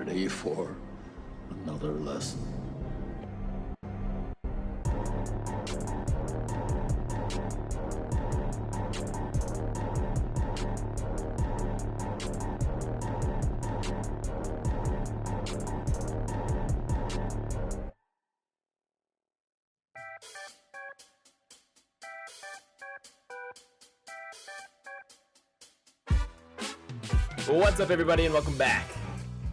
Ready for another lesson? Well, what's up, everybody, and welcome back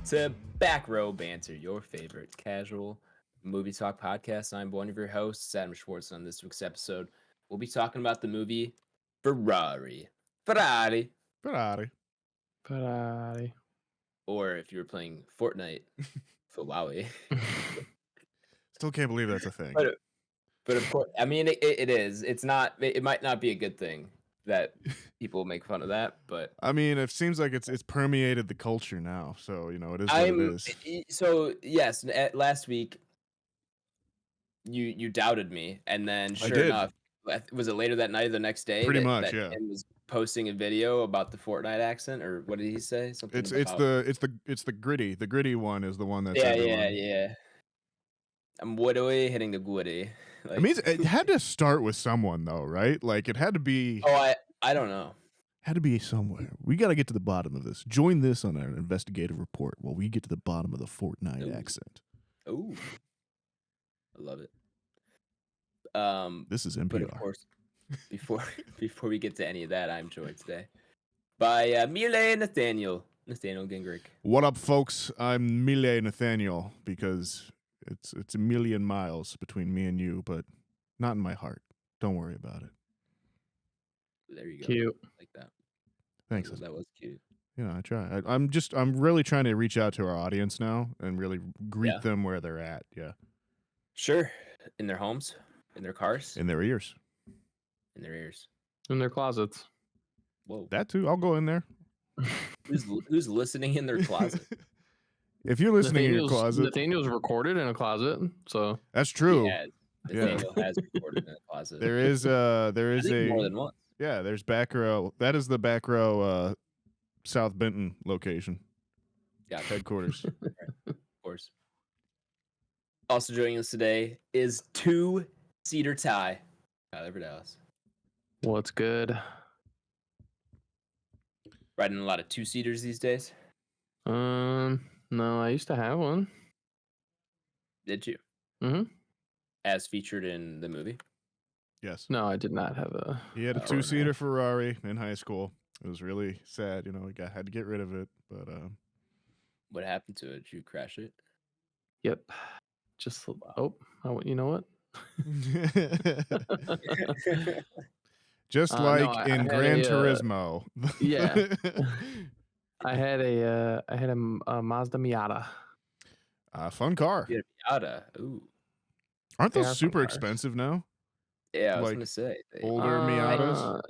to Back Row Banter, your favorite casual movie talk podcast. I'm one of your hosts, Adam Schwartz. On this week's episode, we'll be talking about the movie Ferrari. Or if you were playing Fortnite, Ferrari. Still can't believe that's a thing. But of course, I mean, it is. It's not. It might not be a good thing that people make fun of that, but I mean, it seems like it's permeated the culture now. So it is what it is. So yes, last week you doubted me, and then sure enough, was it later that night or the next day? Pretty much, that yeah. Ken was posting a video about the Fortnite accent, or what did he say? Something. It's the gritty. The gritty one is the one that's yeah. I'm Woody hitting the Woody. I mean, it had to start with someone though, right? Like it had to be. Oh, I don't know. Had to be somewhere. We got to get to the bottom of this. Join this on our investigative report while we get to the bottom of the Fortnite accent. Ooh, I love it. This is NPR. But of course, before we get to any of that, I'm joined today by Mile Nathaniel Gingrich. What up, folks? I'm Mile Nathaniel because it's a million miles between me and you, but not in my heart. Don't worry about it. There you go. Cute. Like that. Thanks. That was cute. I try. I'm really trying to reach out to our audience now and really greet them where they're at. Yeah. Sure. In their homes, in their cars, in their ears, in their ears, in their closets. Whoa. That too. I'll go in there. Who's listening in their closet? If you're listening in your closet, Nathaniel's recorded in a closet, so that's true. Nathaniel has recorded in a closet. There is more than once. Yeah, there's Back Row. That is the Back Row South Benton location. Yeah, headquarters. Right. Of course. Also joining us today is two-seater tie, Tyler Dallas. What's good? Riding a lot of two-seaters these days? No, I used to have one. Did you? Mm-hmm. As featured in the movie? Yes. No, I did not have a. He had a two-seater Ferrari in high school. It was really sad, he had to get rid of it. But what happened to it? Did you crash it? Yep. Just you know what? Just like in Gran Turismo. Yeah. I had a Mazda Miata. Fun car. You had a Miata. Ooh. Aren't those super expensive now? Yeah, I was gonna say older Miatas.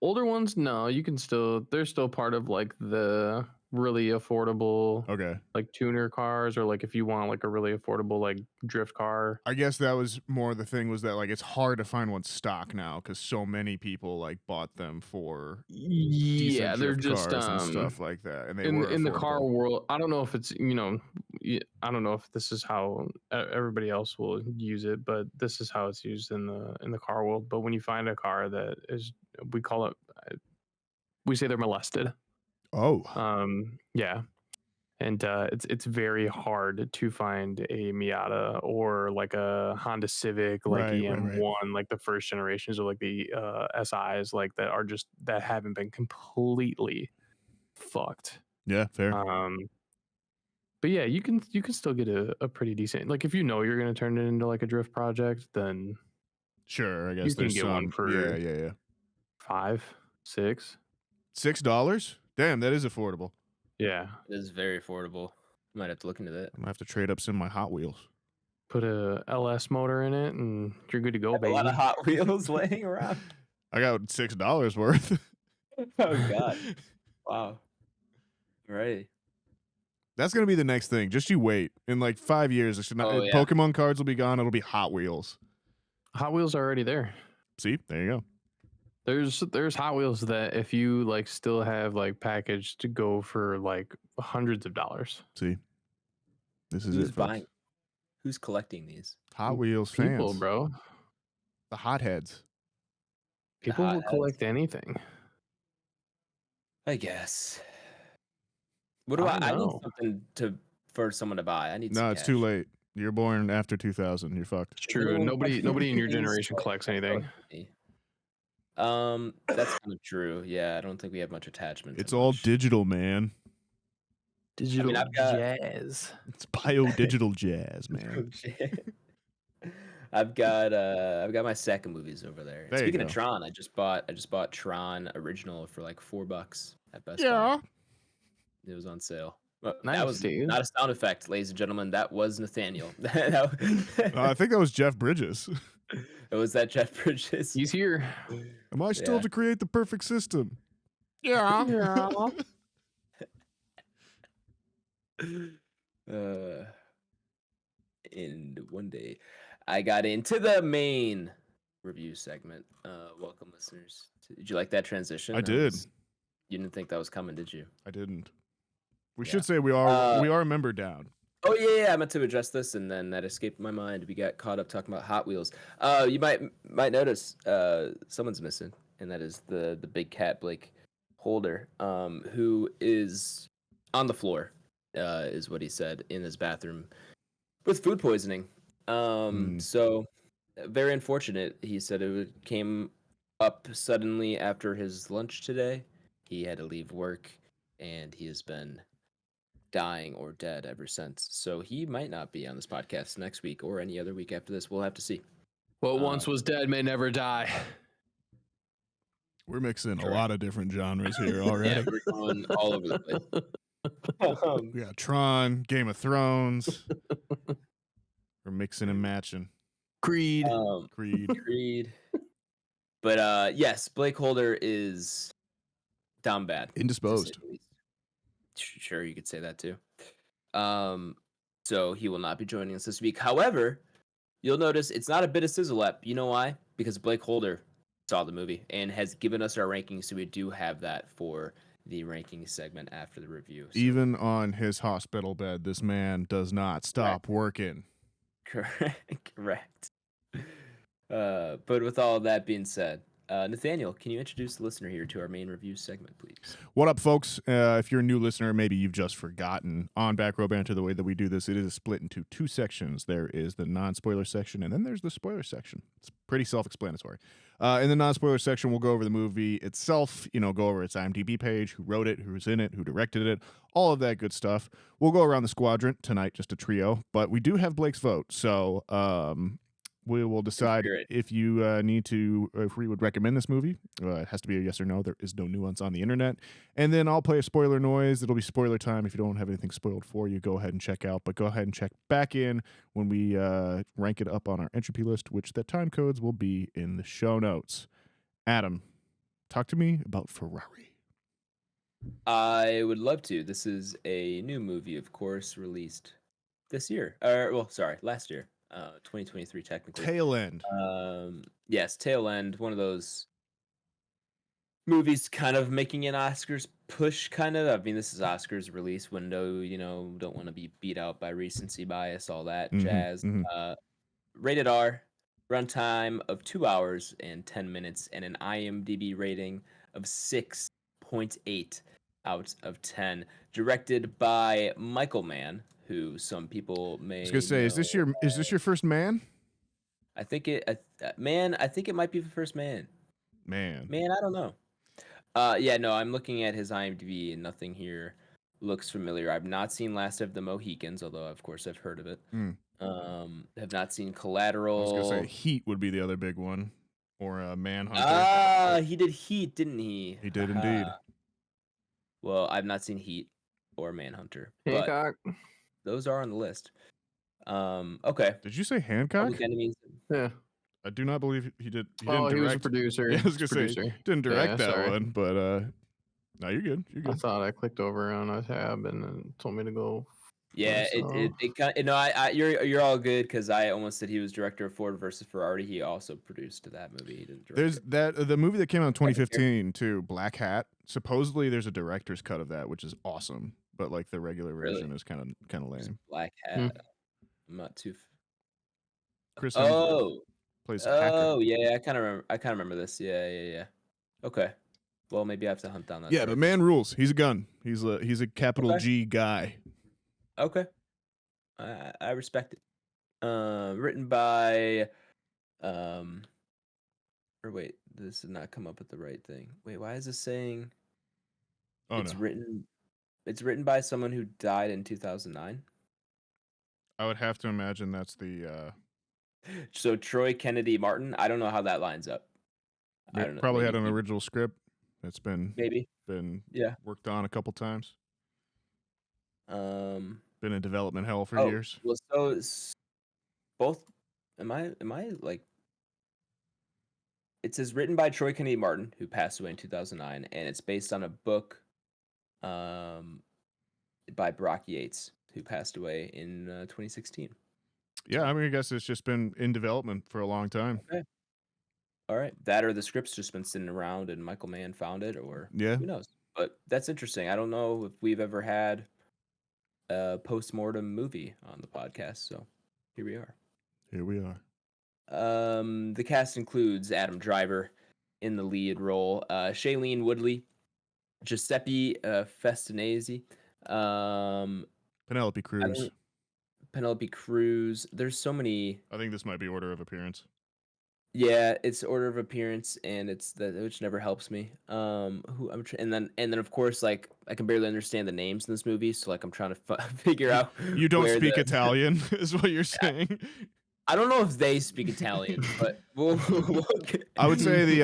Older ones, no, they're still part of like the really affordable, like tuner cars, or like if you want like a really affordable like drift car. I guess that was more the thing, was that like it's hard to find one stock now because so many people like bought them for they're just and stuff like that, and they in the car world. I don't know if it's I don't know if this is how everybody else will use it, but this is how it's used in the car world. But when you find a car that is, we say they're molested. Oh. Yeah. And it's very hard to find a Miata or like a Honda Civic, like EM1, like the first generations, or like the SIs, like that haven't been completely fucked. Yeah, fair. But yeah, you can still get a pretty decent, like if you're gonna turn it into like a drift project, then sure, I guess you can get one for $5, $6. Damn, that is affordable. Yeah, it is very affordable. Might have to look into that. I'm gonna have to trade up some of my Hot Wheels. Put a LS motor in it, and you're good to go, baby. A lot of Hot Wheels laying around. I got $6 worth. Oh God! Wow. Right. That's gonna be the next thing. Just you wait. In like 5 years, Pokemon cards will be gone. It'll be Hot Wheels. Hot Wheels are already there. See, there you go. There's Hot Wheels that if you like still have like packaged to go for like hundreds of dollars. See, This is Who's it, folks. buying? Who's collecting these? Hot Wheels People, fans, bro. the hotheads. People will hotheads. collect anything. I guess. What do I I need know. something for someone to buy. I need some No, it's cash. too late. You're born after 2000. You're fucked. It's true. Anyone Nobody collecting in your these? generation collects anything. That's kind of true. Yeah, I don't think we have much attachment. It's to all much. digital, man. Digital I've got- jazz. It's bio-digital jazz, man. I've got my second movies over there. There you Speaking of go. Tron, I just bought Tron original for like $4 at Best Yeah. Buy. It was on sale. Well, that Nice, was dude. not a sound effect, ladies and gentlemen. That was Nathaniel. I think that was Jeff Bridges. Was that Jeff Bridges? He's here. Am I still Yeah. to create the perfect system? Yeah. And one day I got into the main review segment. Welcome, listeners. Did you like that transition? I did. You didn't think that was coming, did you? I didn't. We Yeah. should say we are a member down. Oh yeah, I meant to address this, and then that escaped my mind. We got caught up talking about Hot Wheels. You might notice someone's missing, and that is the big cat BlakeHolder, who is on the floor, is what he said, in his bathroom with food poisoning. So very unfortunate. He said it came up suddenly after his lunch today. He had to leave work, and he has been dying or dead ever since. So he might not be on this podcast next week or any other week after this. We'll have to see. What once was dead may never die. We're mixing Sure. a lot of different genres here already. Yeah, we're going all over the place. We got Tron, Game of Thrones. We're mixing and matching. Creed. Creed. But yes, BlakeHolder is down bad. Indisposed. to say the least. Sure, you could say that too. So he will not be joining us this week. However, you'll notice it's not a bit of sizzle up. You know why? Because BlakeHolder saw the movie and has given us our rankings, so we do have that for the ranking segment after the review. So. Even on his hospital bed, this man does not stop working. Correct. But with all of that being said, Nathaniel, can you introduce the listener here to our main review segment, please? What up, folks? If you're a new listener, maybe you've just forgotten. On Back Row Banter, the way that we do this, it is split into two sections. There is the non-spoiler section, and then there's the spoiler section. It's pretty self-explanatory. In the non-spoiler section, we'll go over the movie itself, go over its IMDb page, who wrote it, who's in it, who directed it, all of that good stuff. We'll go around the squadron tonight, just a trio, but we do have Blake's vote, so we will decide if you if we would recommend this movie. It has to be a yes or no. There is no nuance on the internet. And then I'll play a spoiler noise. It'll be spoiler time. If you don't have anything spoiled for you, go ahead and check out. But go ahead and check back in when we rank it up on our entropy list, which the time codes will be in the show notes. Adam, talk to me about Ferrari. I would love to. This is a new movie, of course, released this year. Last year. 2023 technically. Tail end. Yes, tail end. One of those movies kind of making an Oscars push, kind of. I mean, this is Oscars release window, don't want to be beat out by recency bias, all that jazz. Rated R, runtime of 2 hours and 10 minutes, and an IMDb rating of 6.8 out of 10. Directed by Michael Mann, who some people may. I was gonna say, is this your first Man? I think it, Man. I think it might be the first Man. Man, I don't know. Yeah, no, I'm looking at his IMDb and nothing here looks familiar. I've not seen Last of the Mohicans, although of course I've heard of it. Have not seen Collateral. I was gonna say Heat would be the other big one, or Manhunter. He did Heat, didn't he? He did indeed. Well, I've not seen Heat or Manhunter, Hancock. but those are on the list. Okay. Did you say Hancock? Public Enemies. Yeah. I do not believe he did. He Oh, didn't direct. he was a producer. Yeah, I was gonna Producer. say didn't direct that sorry. one, but no, you're good. You're I good. thought I clicked over on a tab and it told me to go. Yeah, it kind of, no, you're all good, because I almost said he was director of Ford versus Ferrari. He also produced that movie. He didn't direct There's it. the movie that came out in 2015 too, Black Hat. supposedly there's a director's cut of that, which is awesome, but like the regular Really? version is kind of lame. Black Hat. I'm not too. Chris Hemsworth Oh, plays a hacker. oh yeah, I kind of remember this. Yeah. Okay. Well, maybe I have to hunt down that. Yeah, but man rules. He's a gun. He's a capital Okay. G guy. Okay. I respect it. Written by, or wait, this did not come up with the right thing. Wait, why is this saying it's no. written? It's written by someone who died in 2009. I would have to imagine that's the. So Troy Kennedy Martin. I don't know how that lines up. I don't know. Probably had Maybe an original script that's been yeah. worked on a couple times. Been in development hell for years. Well, so both. Am I like? It says written by Troy Kennedy Martin, who passed away in 2009, and it's based on a book, by Brock Yates, who passed away in 2016. Yeah, I mean, I guess it's just been in development for a long time. Okay. All right, that or the script's just been sitting around and Michael Mann found it, or Yeah, who knows? But that's interesting. I don't know if we've ever had a post-mortem movie on the podcast, so here we are. The cast includes Adam Driver in the lead role, Shailene Woodley, Giuseppe Festinazzi, Penelope Cruz. Penelope Cruz. There's so many. I think this might be order of appearance. Yeah, it's order of appearance, and it's that, which never helps me. And then of course, like, I can barely understand the names in this movie, so like I'm trying to figure out. You don't speak Italian, is what you're saying. I don't know if they speak Italian, but I would say the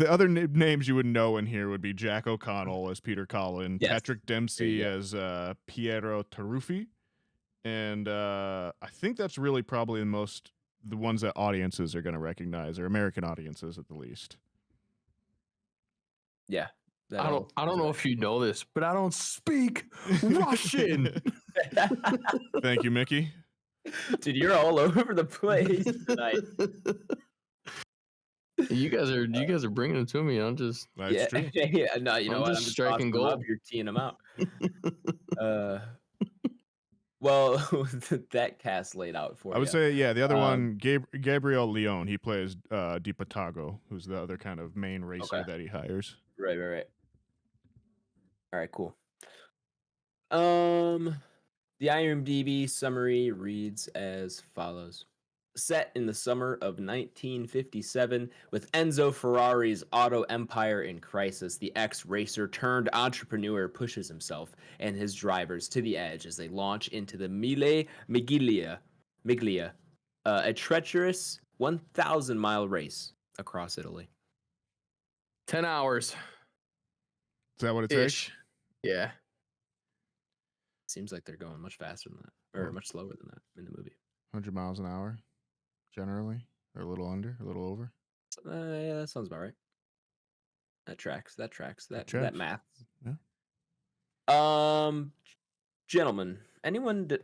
other names you would know in here would be Jack O'Connell as Peter Collin, Yes. Patrick Dempsey as Piero Taruffi, and I think that's really probably the ones that audiences are going to recognize, or American audiences at the least. Yeah. I don't know if you know this, but I don't speak Russian. Thank you, Mickey. Dude, you're all over the place tonight. You guys are bringing it to me. I'm just That's true. Yeah, no, you know I'm what? just striking gold. You're teeing them out. Well, that cast laid out for you. I would say, yeah, the other one, Gabriel Leone. He plays Di Patago, who's the other kind of main racer that he hires. Right. All right, cool. The IMDb summary reads as follows. Set in the summer of 1957, with Enzo Ferrari's auto empire in crisis, the ex-racer turned entrepreneur pushes himself and his drivers to the edge as they launch into the Mille Miglia, a treacherous 1,000-mile race across Italy. 10 hours. Is that what it takes? Yeah. Seems like they're going much faster than that, or much slower than that in the movie. 100 miles an hour, generally, or a little under, a little over. Yeah, that sounds about right. That tracks. That math. Yeah. Gentlemen, anyone did?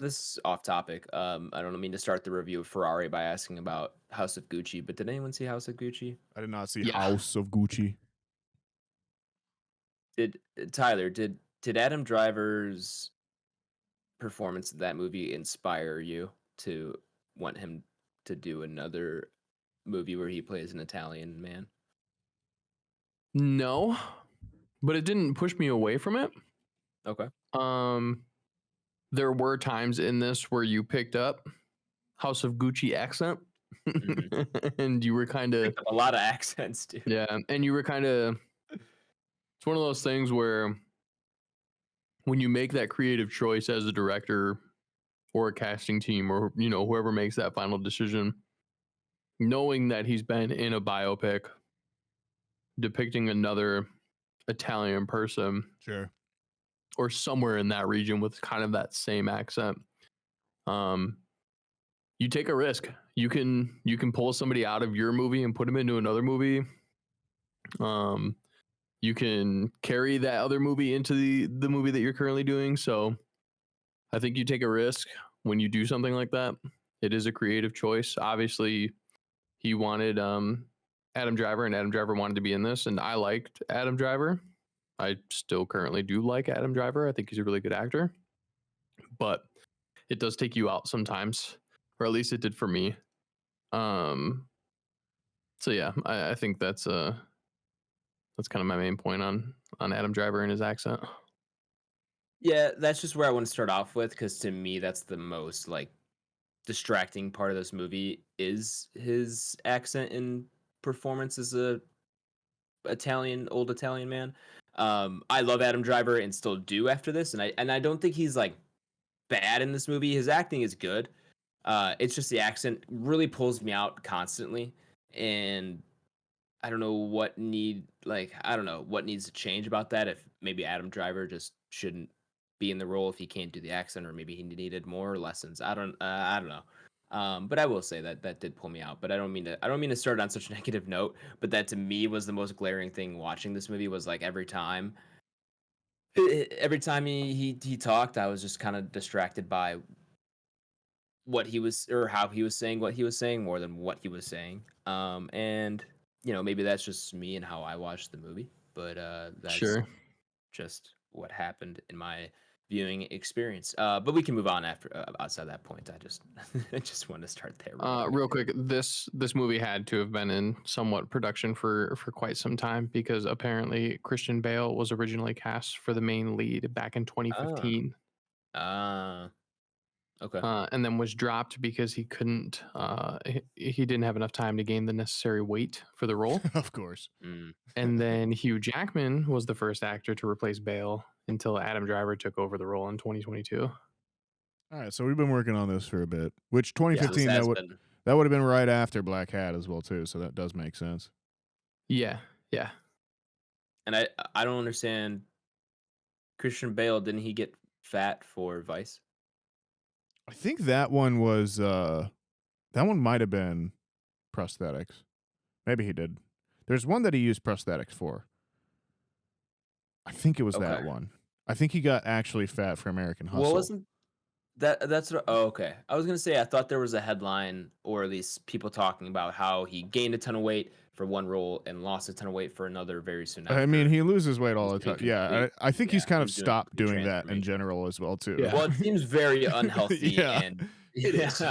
This is off topic. I don't mean to start the review of Ferrari by asking about House of Gucci, but did anyone see House of Gucci? I did not see House of Gucci. Did Tyler? Did Adam Driver's performance in that movie inspire you to want him to do another movie where he plays an Italian man? No, but it didn't push me away from it. Okay. There were times in this where you picked up House of Gucci accent, and you were kind of a lot of accents, dude. Yeah, and you were kind of. It's one of those things where when you make that creative choice as a director or a casting team, or whoever makes that final decision, knowing that he's been in a biopic depicting another Italian person, sure, or somewhere in that region with kind of that same accent, you take a risk. You can pull somebody out of your movie and put them into another movie. You can carry that other movie into the movie that you're currently doing. So I think you take a risk when you do something like that. It is a creative choice. Obviously, he wanted Adam Driver, and Adam Driver wanted to be in this, and I liked Adam Driver. I still currently do like Adam Driver. I think he's a really good actor, but it does take you out sometimes, or at least it did for me. So yeah, I think that's kind of my main point on Adam Driver and his accent. Yeah, that's just where I want to start off with, because to me, that's the most like distracting part of this movie is his accent and performance as a old Italian man. I love Adam Driver and still do after this, and I don't think he's like bad in this movie. His acting is good. It's just the accent really pulls me out constantly, and I don't know what needs to change about that. If maybe Adam Driver just shouldn't be in the role if he can't do the accent, or maybe he needed more lessons. I don't know. But I will say that did pull me out. But I don't mean to start on such a negative note. But that to me was the most glaring thing watching this movie, was like every time he talked, I was just kind of distracted by what he was, or how he was saying what he was saying, more than what he was saying. And maybe that's just me and how I watched the movie, but that's Sure. just what happened in my viewing experience. But we can move on after outside that point. I just I just want to start there. Real quick, this movie had to have been in somewhat production for quite some time, because apparently Christian Bale was originally cast for the main lead back in 2015. Okay. And then was dropped because he couldn't. He didn't have enough time to gain the necessary weight for the role. Of course. And then Hugh Jackman was the first actor to replace Bale until Adam Driver took over the role in 2022. All right, so we've been working on this for a bit, which 2015 Yeah, that would have been right after Black Hat as well too, so that does make sense. Yeah. And I don't understand. Christian Bale, didn't he get fat for Vice? I think that one was that one might have been prosthetics. Maybe he did. There's one that he used prosthetics for. I think it was that Okay. one. I think he got actually fat for American Hustle. Well, wasn't that's what? Oh, okay. I was gonna say, I thought there was a headline, or at least people talking about how he gained a ton of weight for one role and lost a ton of weight for another very soon after. I mean, he loses weight all the He's doing time. Yeah, complete- I think he's kind of he's doing stopped complete doing that in transformation. general as well too. Yeah. Well, it seems very unhealthy. Yeah, and it is.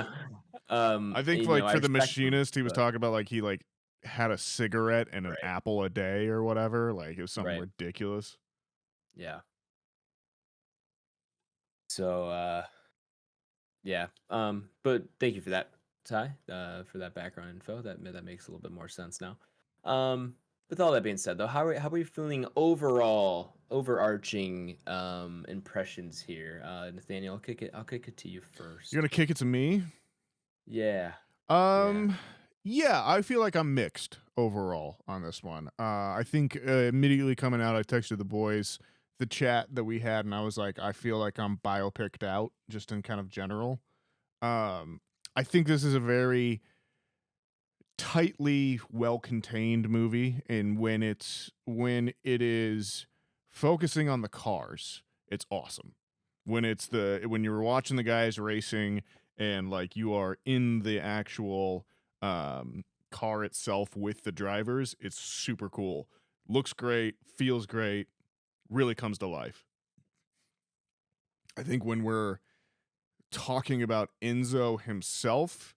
I think like for The Machinist, he was talking about like he like had a cigarette and an apple a day or whatever. Like it was something ridiculous. Yeah. So yeah. But thank you for that, Ty, for that background info. That makes a little bit more sense now. With all that being said, though, how are you feeling overall, overarching impressions here, Nathaniel? I'll kick it to you first. You're gonna kick it to me? Yeah. Yeah, I feel like I'm mixed overall on this one. I think immediately coming out, I texted the boys the chat that we had, and I was like, I feel like I'm biopicked out just in kind of general. I think this is a very tightly well-contained movie, and when it is focusing on the cars, it's awesome. When you're watching the guys racing and like you are in the actual car itself with the drivers, it's super cool. Looks great, feels great, really comes to life. I think when we're talking about Enzo himself,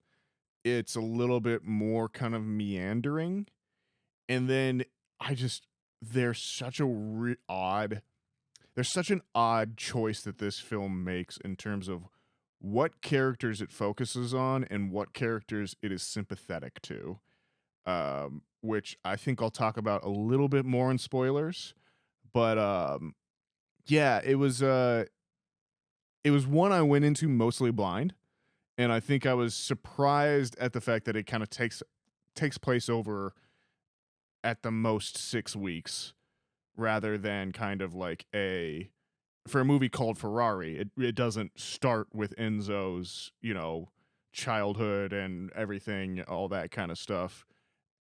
it's a little bit more kind of meandering. And then there's such an odd choice that this film makes in terms of what characters it focuses on and what characters it is sympathetic to, which I think I'll talk about a little bit more in spoilers. But yeah, it was one I went into mostly blind, and I think I was surprised at the fact that it kind of takes place over at the most 6 weeks, rather than kind of like for a movie called Ferrari, it doesn't start with Enzo's, childhood and everything, all that kind of stuff,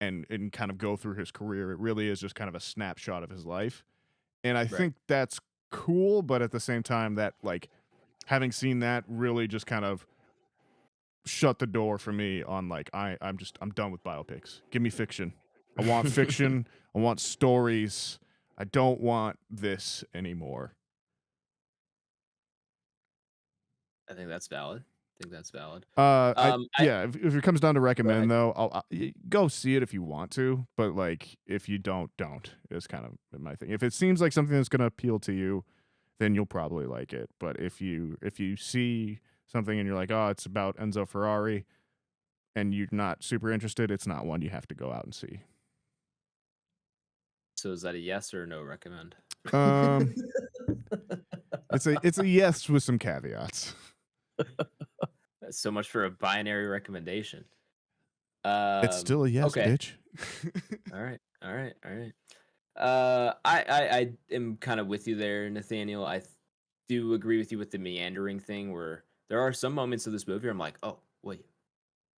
and kind of go through his career. It really is just kind of a snapshot of his life. And I think that's cool, but at the same time, that like having seen that really just kind of shut the door for me on like I'm done with biopics. Give me fiction. I want fiction. I want stories. I don't want this anymore. I think that's valid. If it comes down to recommend though, I'll go see it if you want to, but like if you don't is kind of my thing. If it seems like something that's going to appeal to you, then you'll probably like it. But if you see something and you're like, oh, it's about Enzo Ferrari, and you're not super interested, it's not one you have to go out and see. So is that a yes or a no recommend? It's a yes with some caveats. So much for a binary recommendation. It's still a yes, okay. bitch. All right. I am kind of with you there, Nathaniel. I do agree with you with the meandering thing, where there are some moments of this movie where I'm like, oh wait,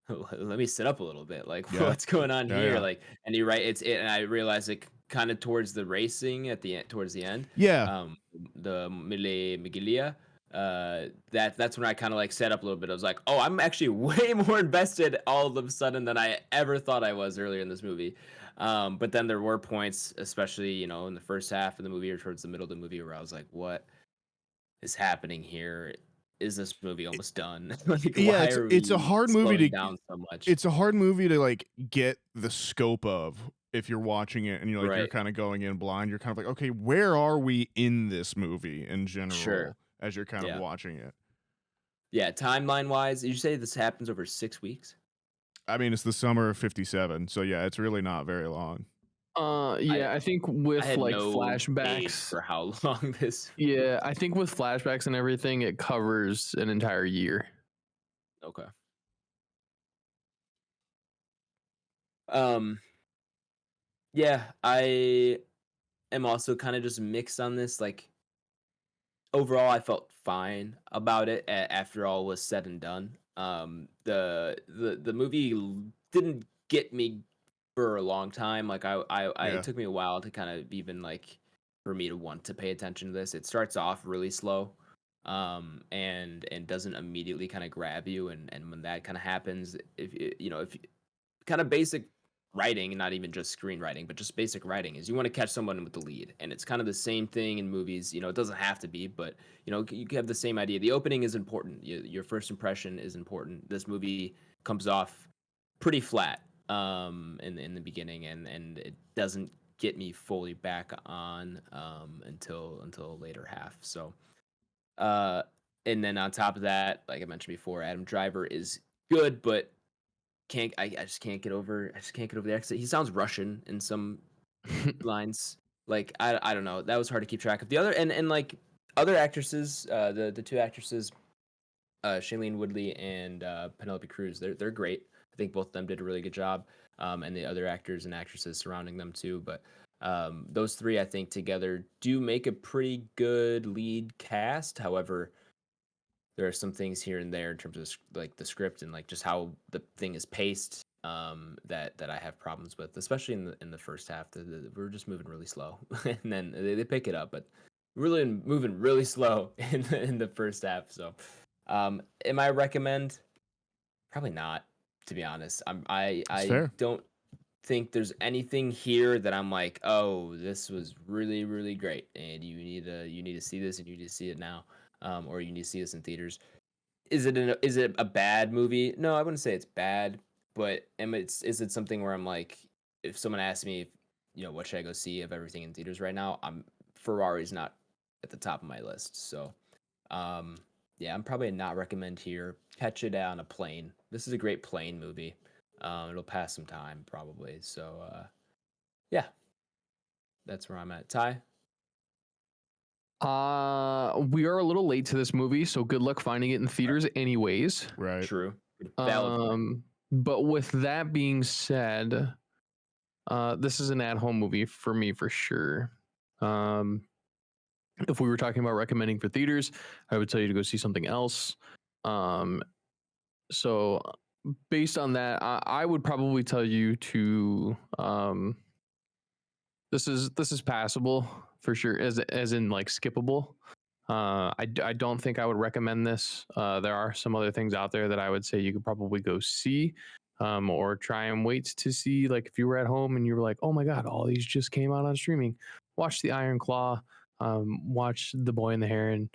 let me sit up a little bit. Like, what's going on here? Yeah. Like, and you're right. And I realize it kind of towards the racing at the end, towards the end. Yeah. The Mille Miglia. That's when I kind of like set up a little bit. I was like, oh, I'm actually way more invested all of a sudden than I ever thought I was earlier in this movie. But then there were points, especially, in the first half of the movie or towards the middle of the movie, where I was like, what is happening here? Is this movie almost done? Like, yeah, why are it's a we hard movie to down so much? It's a hard movie to like get the scope of if you're watching it and you're like you're kind of going in blind. You're kind of like, okay, where are we in this movie in general as you're kind of watching it? Yeah, timeline wise, did you say this happens over 6 weeks? I mean, it's the summer of '57, so yeah, it's really not very long. I think with like flashbacks for how long this. Yeah, I think with flashbacks and everything, it covers an entire year. Okay. Yeah, I am also kind of just mixed on this. Like, overall, I felt fine about it after all was said and done. The movie didn't get me for a long time. Like, it took me a while to kind of even like for me to want to pay attention to this. It starts off really slow, and doesn't immediately kind of grab you. And when that kind of happens, if kind of basic writing, not even just screenwriting, but just basic writing, is you want to catch someone with the lead. And it's kind of the same thing in movies. It doesn't have to be, but you have the same idea. The opening is important. Your first impression is important. This movie comes off pretty flat in the beginning, and it doesn't get me fully back on until later half. So and then on top of that, like I mentioned before, Adam Driver is good, but I just can't get over the accent. He sounds Russian in some lines. Like, I don't know. That was hard to keep track of. The other and like other actresses, the two actresses, Shailene Woodley and Penelope Cruz, they're great. I think both of them did a really good job. And the other actors and actresses surrounding them too. But those three, I think, together do make a pretty good lead cast. However, there are some things here and there in terms of like the script and like just how the thing is paced that I have problems with, especially in the first half. We're just moving really slow, and then they pick it up, but really moving really slow in the first half. So, am I recommend? Probably not, to be honest. I don't think there's anything here that I'm like, oh, this was really, really great, and you need to see this, and you need to see it now. Or you need to see this in theaters. Is it a bad movie? No, I wouldn't say it's bad, but is it something where I'm like, if someone asks me, what should I go see of everything in theaters right now? Ferrari's not at the top of my list. So, yeah, I'm probably not recommend here. Catch it on a plane. This is a great plane movie. It'll pass some time probably. So, yeah, that's where I'm at. Ty? We are a little late to this movie, so good luck finding it in theaters anyways. Right. True. But with that being said, this is an at-home movie for me for sure. If we were talking about recommending for theaters, I would tell you to go see something else. So based on that, I would probably tell you to this is passable for sure, as in like skippable. I don't think I would recommend this. There are some other things out there that I would say you could probably go see. or try and wait to see, like, if you were at home and you were like, oh my god, all these just came out on streaming, watch The Iron Claw, watch The Boy and the Heron.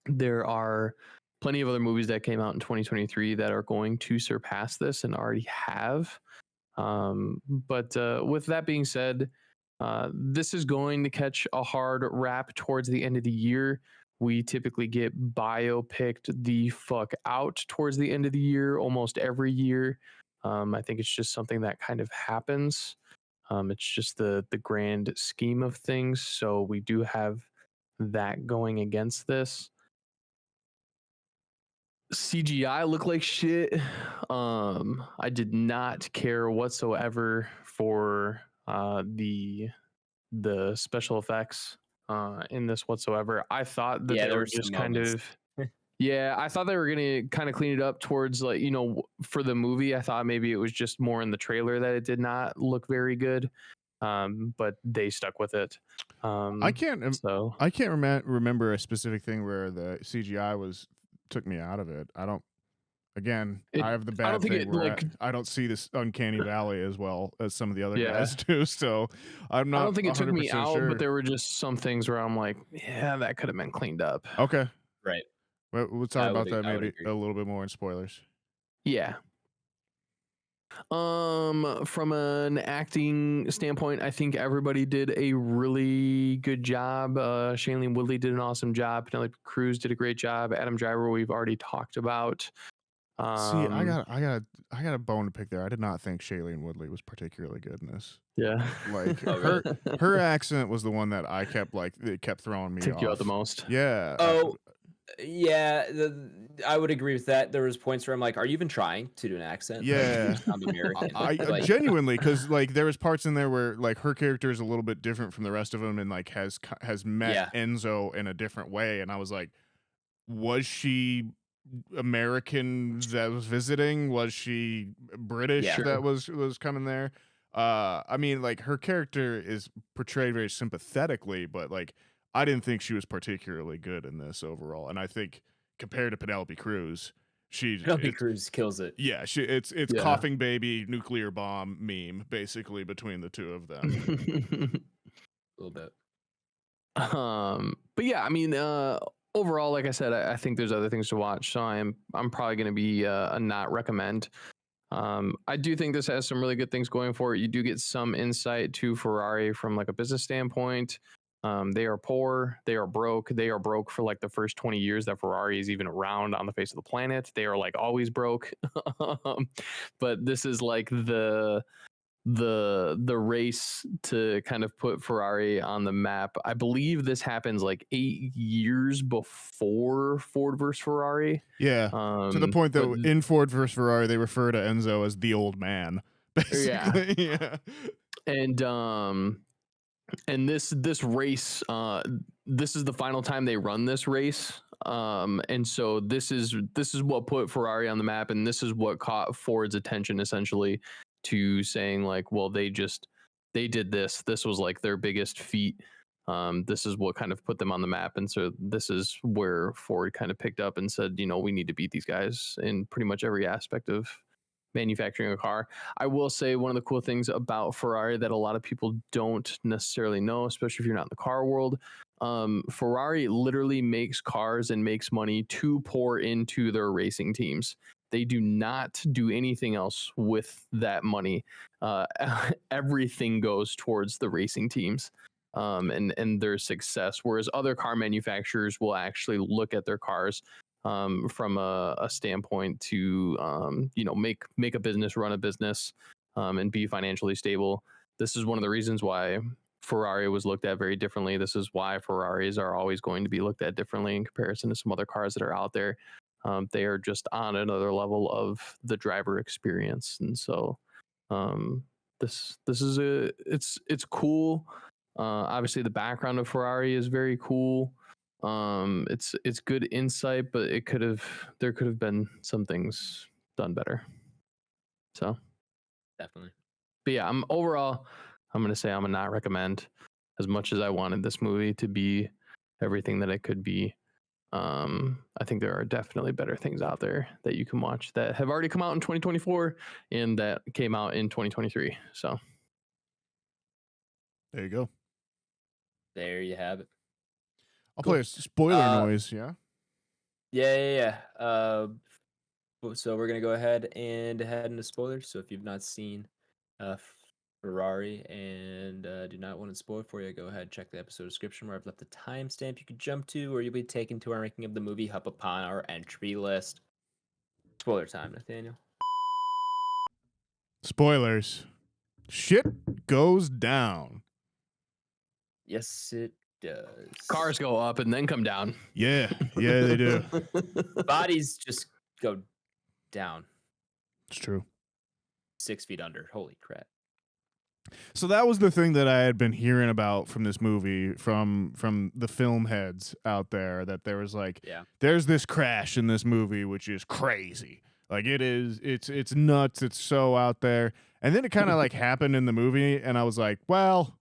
There are plenty of other movies that came out in 2023 that are going to surpass this and already have. But with that being said, this is going to catch a hard rap towards the end of the year. We typically get biopicked the fuck out towards the end of the year, almost every year. I think it's just something that kind of happens. It's just the grand scheme of things. So we do have that going against this. CGI looked like shit. I did not care whatsoever for the special effects in this whatsoever. I thought that they were just kind of I thought they were gonna kind of clean it up towards, like, for the movie. I thought maybe it was just more in the trailer that it did not look very good. But they stuck with it. I can't remember a specific thing where the CGI took me out of it. I have the bad thing where I don't see this uncanny valley as well as some of the other guys do. So I'm not. I don't think it took me out, sure. but there were just some things where I'm like, yeah, that could have been cleaned up. Okay, right. We'll talk about that maybe a little bit more in spoilers. Yeah. From an acting standpoint, I think everybody did a really good job. Shailene Woodley did an awesome job. Penelope Cruz did a great job. Adam Driver, we've already talked about. See, I got a bone to pick there. I did not think Shailene Woodley was particularly good in this. Yeah, like her accent was the one that I kept it kept throwing me off. Took you out the most. Yeah. Oh. Yeah, I would agree with that. There was points where I'm like, "Are you even trying to do an accent?" Yeah, like, American. I genuinely, because like there was parts in there where like her character is a little bit different from the rest of them, and like has met Enzo in a different way, and I was like, was she American that was visiting? Was she British that was coming there? I mean, like her character is portrayed very sympathetically, but like I didn't think she was particularly good in this overall. And I think compared to Penelope Cruz, Penelope Cruz kills it. Yeah, it's coughing baby nuclear bomb meme basically between the two of them. A little bit. But yeah, I mean, overall, like I said, I think there's other things to watch, so I'm probably going to be a not recommend. I do think this has some really good things going for it. You do get some insight to Ferrari from like a business standpoint. They are poor, they are broke for like the first 20 years that Ferrari is even around on the face of the planet. They are like always broke. But this is like the race to kind of put Ferrari on the map. I believe this happens like 8 years before Ford versus Ferrari. Yeah, to the point that in Ford versus Ferrari, they refer to Enzo as the old man. Basically. Yeah. And this race, this is the final time they run this race. And so this is what put Ferrari on the map, and this is what caught Ford's attention essentially, to saying like, well, they did this was like their biggest feat. This is what kind of put them on the map. And so this is where Ford kind of picked up and said, we need to beat these guys in pretty much every aspect of manufacturing a car. I will say one of the cool things about Ferrari that a lot of people don't necessarily know, especially if you're not in the car world, Ferrari literally makes cars and makes money to pour into their racing teams. They do not do anything else with that money. Everything goes towards the racing teams and their success, whereas other car manufacturers will actually look at their cars from a standpoint to make a business, run a business, and be financially stable. This is one of the reasons why Ferrari was looked at very differently. This is why Ferraris are always going to be looked at differently in comparison to some other cars that are out there. They are just on another level of the driver experience, and so this is it's cool. Obviously, the background of Ferrari is very cool. It's good insight, but there could have been some things done better. So definitely. But yeah, I'm gonna say I'm a not recommend. As much as I wanted this movie to be everything that it could be, I think there are definitely better things out there that you can watch that have already come out in 2024 and that came out in 2023. So There you go. There you have it. I'll Cool. play a spoiler noise. Yeah. Yeah. So we're gonna go ahead and head into spoilers. So if you've not seen Ferrari and do not want to spoil it for you, go ahead, check the episode description where I've left the timestamp you could jump to, or you'll be taken to our ranking of the movie up upon our entry list. Spoiler time, Nathaniel. Spoilers. Shit goes down. Yes, it does. cars go up and then come down. Yeah, they do. Bodies just go down It's true. 6 feet under. Holy crap. So that was the thing that I had been hearing about from this movie, from the film heads out there, that there was like, there's this crash in this movie which is crazy. Like it's nuts. It's so out there. And then it kind of like happened in the movie, and I was like, well,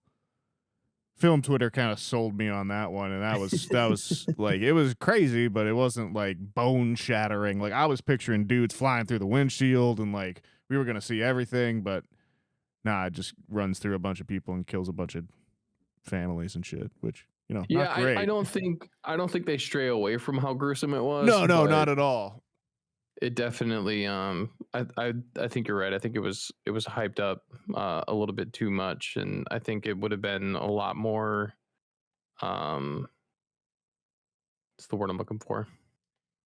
film Twitter kind of sold me on that one, and that was like, it was crazy, but it wasn't like bone shattering. Like I was picturing dudes flying through the windshield, and like we were gonna see everything, but nah, it just runs through a bunch of people and kills a bunch of families and shit, which, you know, not great. I don't think they stray away from how gruesome it was. No, not at all. It definitely I think you're right. I think it was hyped up a little bit too much, and I think it would have been a lot more what's the word I'm looking for?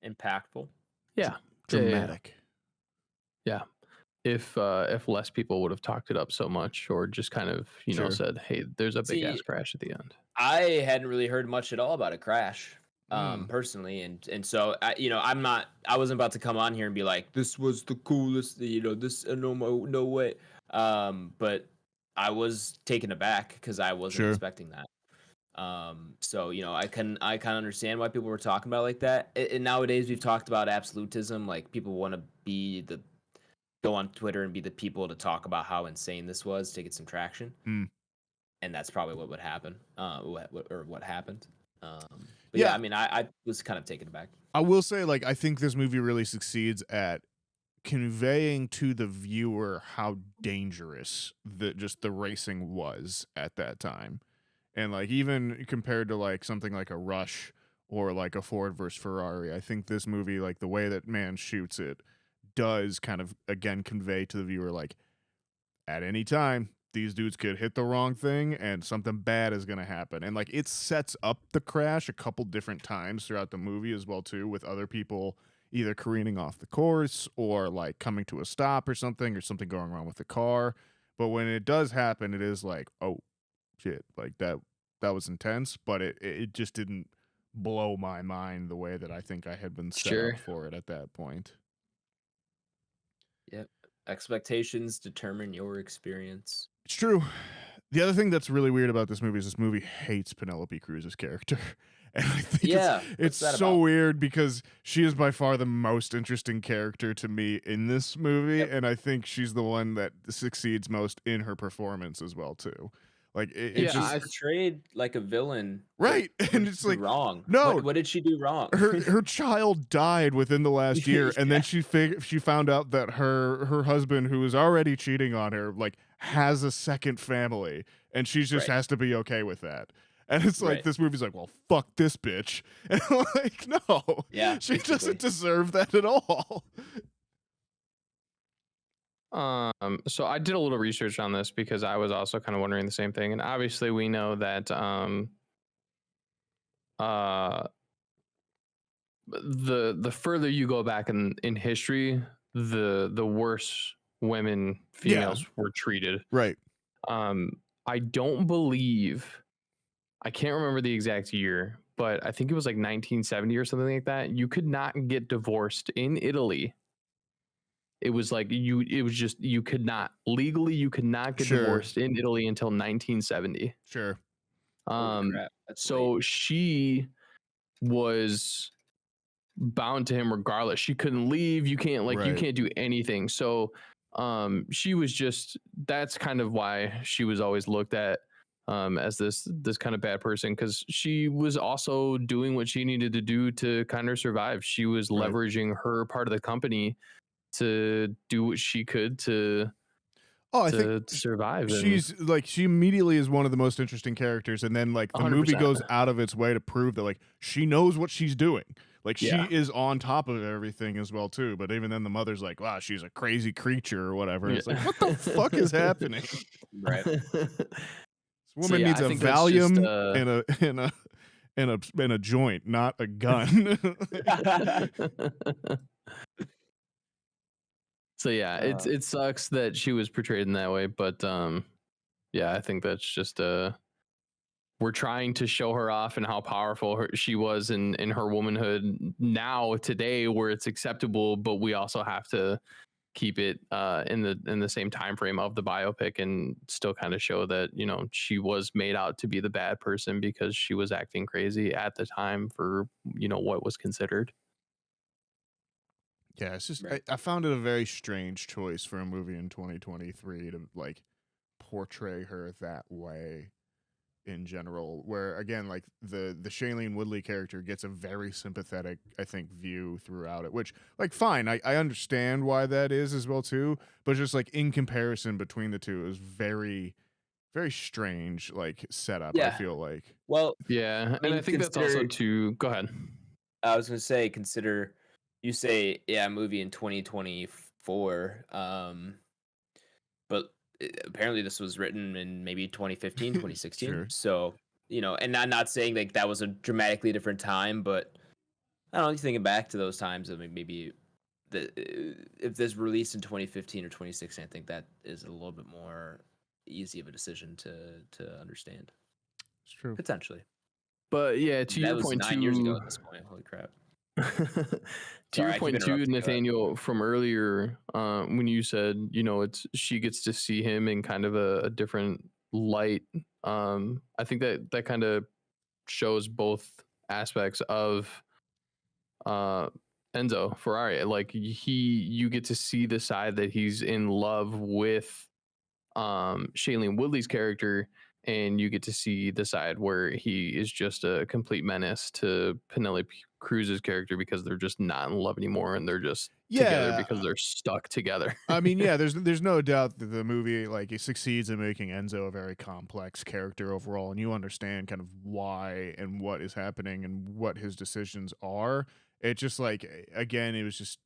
Impactful. Yeah. Dramatic. Yeah. If less people would have talked it up so much, or just kind of, you know, said, hey, there's a big ass crash at the end. I hadn't really heard much at all about a crash, personally, and so I wasn't about to come on here and be like, this was the coolest, no way, but I was taken aback because I wasn't expecting that. So I kind of understand why people were talking about it like that. And nowadays we've talked about absolutism, like people want to go on Twitter and be the people to talk about how insane this was to get some traction. And that's probably what would happen, what happened. But I mean, I was kind of taken aback. I will say, like, I think this movie really succeeds at conveying to the viewer how dangerous the racing was at that time. And like, even compared to like something like a Rush or like a Ford versus Ferrari, I think this movie, like the way that man shoots it, does kind of again convey to the viewer, like, at any time these dudes could hit the wrong thing and something bad is going to happen. And like, it sets up the crash a couple different times throughout the movie as well too, with other people either careening off the course or like coming to a stop or something going wrong with the car. But when it does happen, it is like, oh shit, like that was intense, but it just didn't blow my mind the way that I think I had been set up for it at that point. Yep. Expectations determine your experience. It's true. The other thing that's really weird about this movie is this movie hates Penelope Cruz's character. And I think it's so weird because she is by far the most interesting character to me in this movie. Yep. And I think she's the one that succeeds most in her performance as well too. Like it's just portrayed like a villain, right? And it's like wrong. No, what did she do wrong? her child died within the last year, and then she found out that her husband, who was already cheating on her, like has a second family, and she just has to be okay with that. And it's like this movie's like, well, fuck this bitch, and I'm like, no, she doesn't deserve that at all. So I did a little research on this because I was also kind of wondering the same thing. And obviously we know that the further you go back in history, the worse females were treated. Right. I don't believe, I can't remember the exact year, but I think it was like 1970 or something like that. You could not get divorced in Italy. It was like you could not get divorced in Italy until 1970. Sure. So she was bound to him regardless. She couldn't leave. You can't you can't do anything. So she was just, that's kind of why she was always looked at as this kind of bad person, because she was also doing what she needed to do to kind of survive. She was Right. leveraging her part of the company to do what she could to I think survive. she's like, she immediately is one of the most interesting characters, and then like the movie 100%. goes out of its way to prove that like she knows what she's doing. Like she Yeah. is on top of everything as well too. But even then, the mother's like, "Wow, she's a crazy creature" or whatever. And it's like, what the fuck is happening? Right. This woman needs I a think that's just, Valium and a joint, not a gun. So yeah, it sucks that she was portrayed in that way, but yeah, I think that's just we're trying to show her off and how powerful she was in her womanhood now today, where it's acceptable, but we also have to keep it in the same time frame of the biopic and still kind of show that, you know, she was made out to be the bad person because she was acting crazy at the time for, you know, what was considered. Yeah, it's just Right. I found it a very strange choice for a movie in 2023 to like portray her that way in general, where again like the Shailene Woodley character gets a very sympathetic, I think, view throughout it, which like fine, I understand why that is as well too, but just like in comparison between the two, it was very strange like setup. I Yeah. feel like Well, Yeah, and mean, I think that's also to go ahead. I was gonna say, consider you say, yeah, movie in 2024. But apparently this was written in maybe 2015, 2016. Sure. So, you know, and I'm not saying like that was a dramatically different time, but I don't know, thinking back to those times, I mean, maybe if this released in 2015 or 2016, I think that is a little bit more easy of a decision to understand. It's true. Potentially. But yeah, to That your was point 9 years ago too. at this point. Holy crap. To Sorry, your I keep point too, interrupting you. Go ahead. Nathaniel, from earlier, when you said, you know, it's she gets to see him in kind of a different light. I think that kind of shows both aspects of Enzo Ferrari. Like you get to see the side that he's in love with Shailene Woodley's character, and you get to see the side where he is just a complete menace to Penelope Cruz's character because they're just not in love anymore and they're just together because they're stuck together. I mean, yeah, there's no doubt that the movie like it succeeds in making Enzo a very complex character overall, and you understand kind of why and what is happening and what his decisions are. It just like again, it was just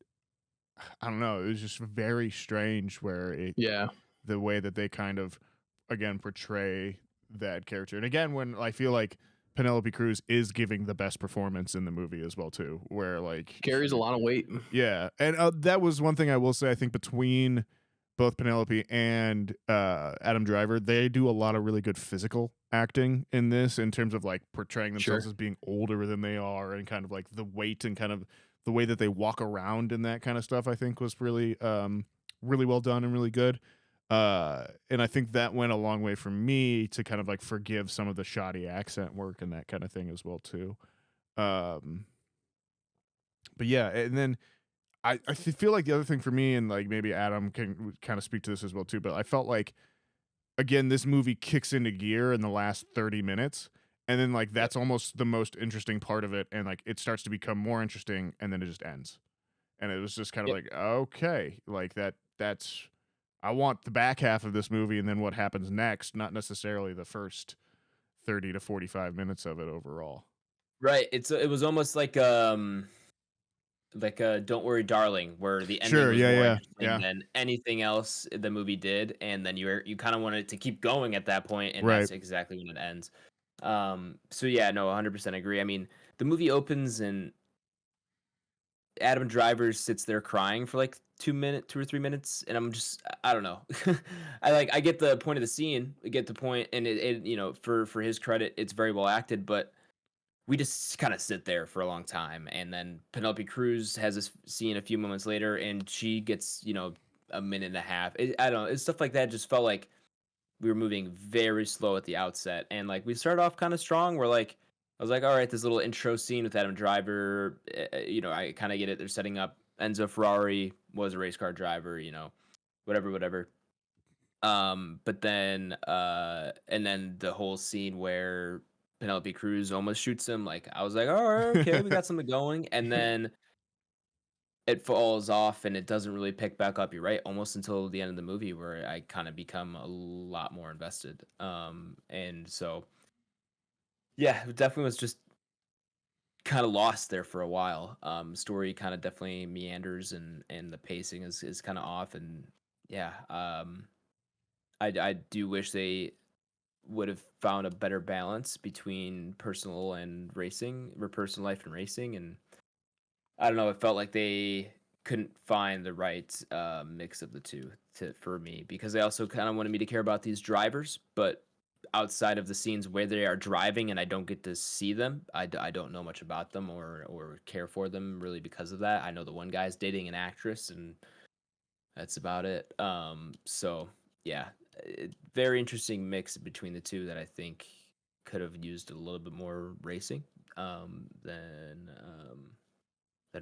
I don't know, it was just very strange where it Yeah. the way that they kind of again portray that character. And again, when I feel like Penelope Cruz is giving the best performance in the movie as well too, where like Carries a lot of weight. yeah, and that was one thing I will say. I think between both Penelope and Adam Driver, they do a lot of really good physical acting in this, in terms of like portraying themselves as being older than they are, and kind of like the weight and kind of the way that they walk around and that kind of stuff. I think was really, really well done and really good. And I think that went a long way for me to kind of like forgive some of the shoddy accent work and that kind of thing as well too. But yeah, and then I feel like the other thing for me, and like maybe Adam can kind of speak to this as well too, but I felt like again this movie kicks into gear in the last 30 minutes, and then like that's almost the most interesting part of it, and like it starts to become more interesting, and then it just ends, and it was just kind of like, okay, like that's I want the back half of this movie and then what happens next, not necessarily the first 30 to 45 minutes of it overall. Right. It was almost like Don't Worry Darling, where the ending Sure, was more yeah. interesting than anything else the movie did, and then you kind of wanted to keep going at that point, and Right. that's exactly when it ends. So yeah, no, 100% agree. I mean, the movie opens and Adam Driver sits there crying for like 2 or 3 minutes, and I don't know. I get the point of the scene, I get the point, and it you know, for his credit, it's very well acted, but we just kind of sit there for a long time, and then Penelope Cruz has this scene a few moments later, and she gets, you know, a minute and a half. I don't know, it's stuff like that. Just felt like we were moving very slow at the outset, and like we started off kind of strong. We're like, I was like, all right, this little intro scene with Adam Driver, you know, I kind of get it. They're setting up Enzo Ferrari was a race car driver, you know, whatever. But then and then the whole scene where Penelope Cruz almost shoots him, like I was like, all right, okay, we got something going, and then it falls off and it doesn't really pick back up. You're right, almost until the end of the movie where I kind of become a lot more invested. And so yeah, it definitely was just kind of lost there for a while. Story kind of definitely meanders and the pacing is kind of off and yeah, I do wish they would have found a better balance between personal and racing or personal life and racing. And I don't know, it felt like they couldn't find the right mix of the two for me because they also kind of wanted me to care about these drivers, but outside of the scenes where they are driving and I don't get to see them, I don't know much about them or care for them really because of that. I know the one guy's dating an actress and that's about it. So yeah, very interesting mix between the two that I think could have used a little bit more racing than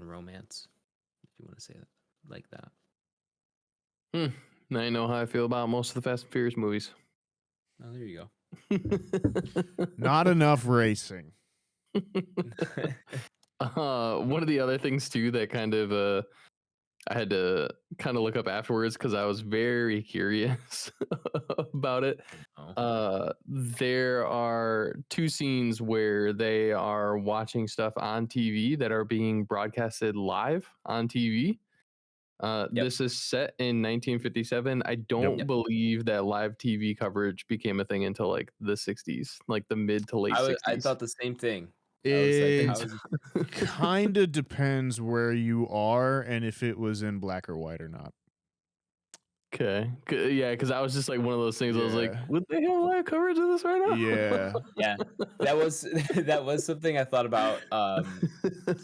romance, if you want to say it like that. Now you know how I feel about most of the Fast and Furious movies. Oh, there you go. Not enough racing. One of the other things too that kind of I had to kind of look up afterwards because I was very curious about it. There are two scenes where they are watching stuff on TV that are being broadcasted live on TV. This is set in 1957. I don't believe that live TV coverage became a thing until like the 60s, like the mid to late 60s. I thought the same thing. It kind of depends where you are and if it was in black or white or not. Okay. Yeah, because I was just like one of those things. I was like, would they have live coverage of this right now? Yeah. Yeah. That was something I thought about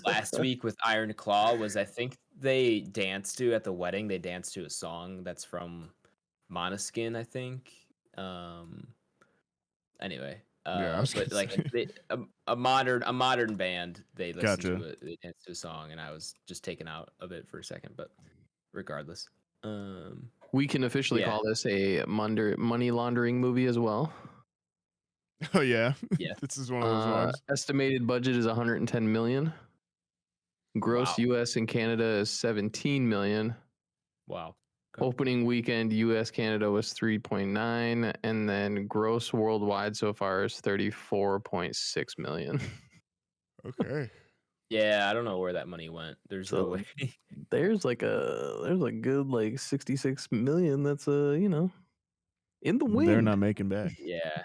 last week with Iron Claw was I think they danced to at the wedding. They danced to a song that's from Måneskin, I think. Anyway, but like a modern band, they listened to it, they danced to a song, and I was just taken out of it for a second. But regardless, we can officially call this a money laundering movie as well. Oh yeah, yeah. This is one of those ones. Estimated budget is 110 million. Gross U.S. and Canada is 17 million. Wow. Okay. Opening weekend U.S. Canada was 3.9, and then gross worldwide so far is 34.6 million. Okay. Yeah, I don't know where that money went. There's no way. There's a good like 66 million that's in the wind. They're not making back. Yeah.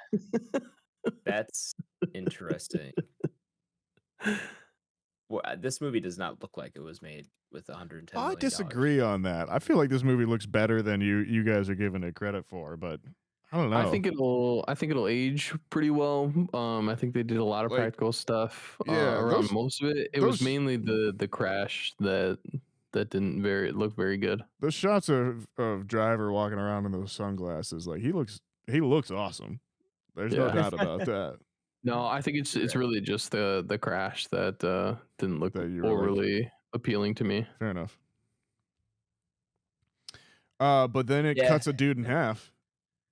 That's interesting. Well, this movie does not look like it was made with $110 million. I disagree on that. I feel like this movie looks better than you guys are giving it credit for, but I don't know. I think it'll age pretty well. I think they did a lot of practical stuff around most of it. It was mainly the crash that didn't look very good. The shots of Driver walking around in those sunglasses, like he looks awesome. There's no doubt about that. No, I think it's really just the crash that didn't look overly appealing to me. Fair enough. But then it cuts a dude in half.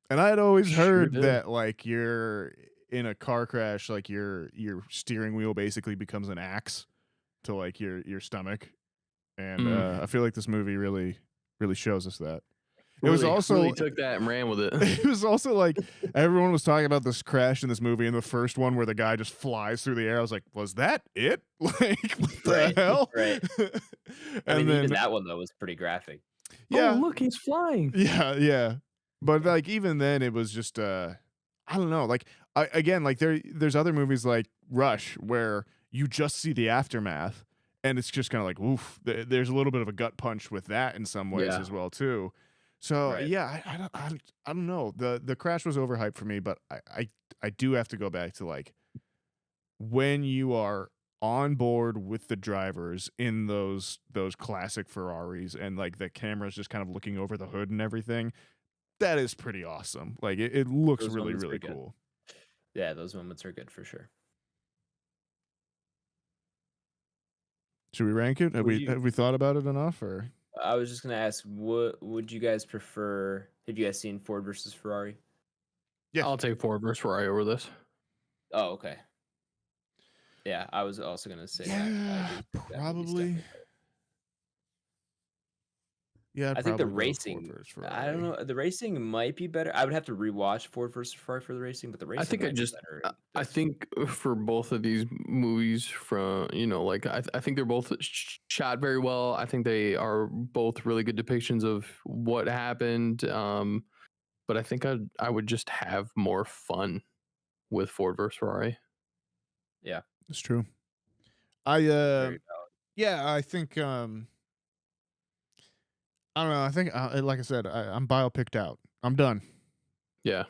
And I had always heard that like you're in a car crash, like your steering wheel basically becomes an axe to like your stomach. And I feel like this movie really shows us that. It was also really took that and ran with it. It was also like everyone was talking about this crash in this movie, and the first one where the guy just flies through the air. I was like, was that it? Like, what the hell? Right. And then even that one though was pretty graphic. Yeah. Oh, look, he's flying. Yeah. But like even then, it was just I don't know. Like again, like there's other movies like Rush where you just see the aftermath, and it's just kind of like, oof. There's a little bit of a gut punch with that in some ways as well too. So I don't know. The crash was overhyped for me, but I do have to go back to like when you are on board with the drivers in those classic Ferraris and like the camera's just kind of looking over the hood and everything. That is pretty awesome. Like it looks really cool. Yeah, those moments are good for sure. Should we rank it? Have we thought about it enough or? I was just gonna ask, what would you guys prefer? Have you guys seen Ford versus Ferrari? Yeah. I'll take Ford versus Ferrari over this. Oh, okay. Yeah, I was also gonna say that. I Yeah, do think that movie's probably. definitely better. Yeah, I'd I think the probably go with Ford racing, versus I don't Ferrari. know, the racing might be better. I would have to rewatch Ford versus Ferrari for the racing, but the I racing think might be better in I this. think for both of these movies, from like I think they're both shot very well. I think they are both really good depictions of what happened. But I think I would just have more fun with Ford versus Ferrari. Yeah, It's true. I very yeah, I think I don't know. I think like I said, I'm biopicked out. I'm done. Yeah.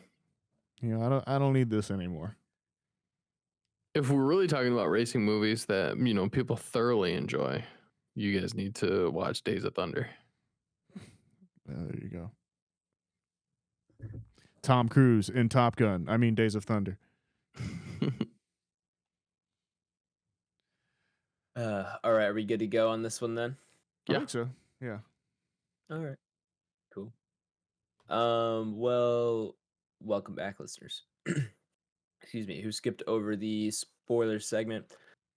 I don't need this anymore. If we're really talking about racing movies that people thoroughly enjoy, you guys need to watch Days of Thunder. There you go. Tom Cruise in Top Gun. I mean, Days of Thunder. All right, are we good to go on this one then? I Yeah. think so. Yeah. All right, cool. Well, welcome back, listeners. Excuse me, who skipped over the spoiler segment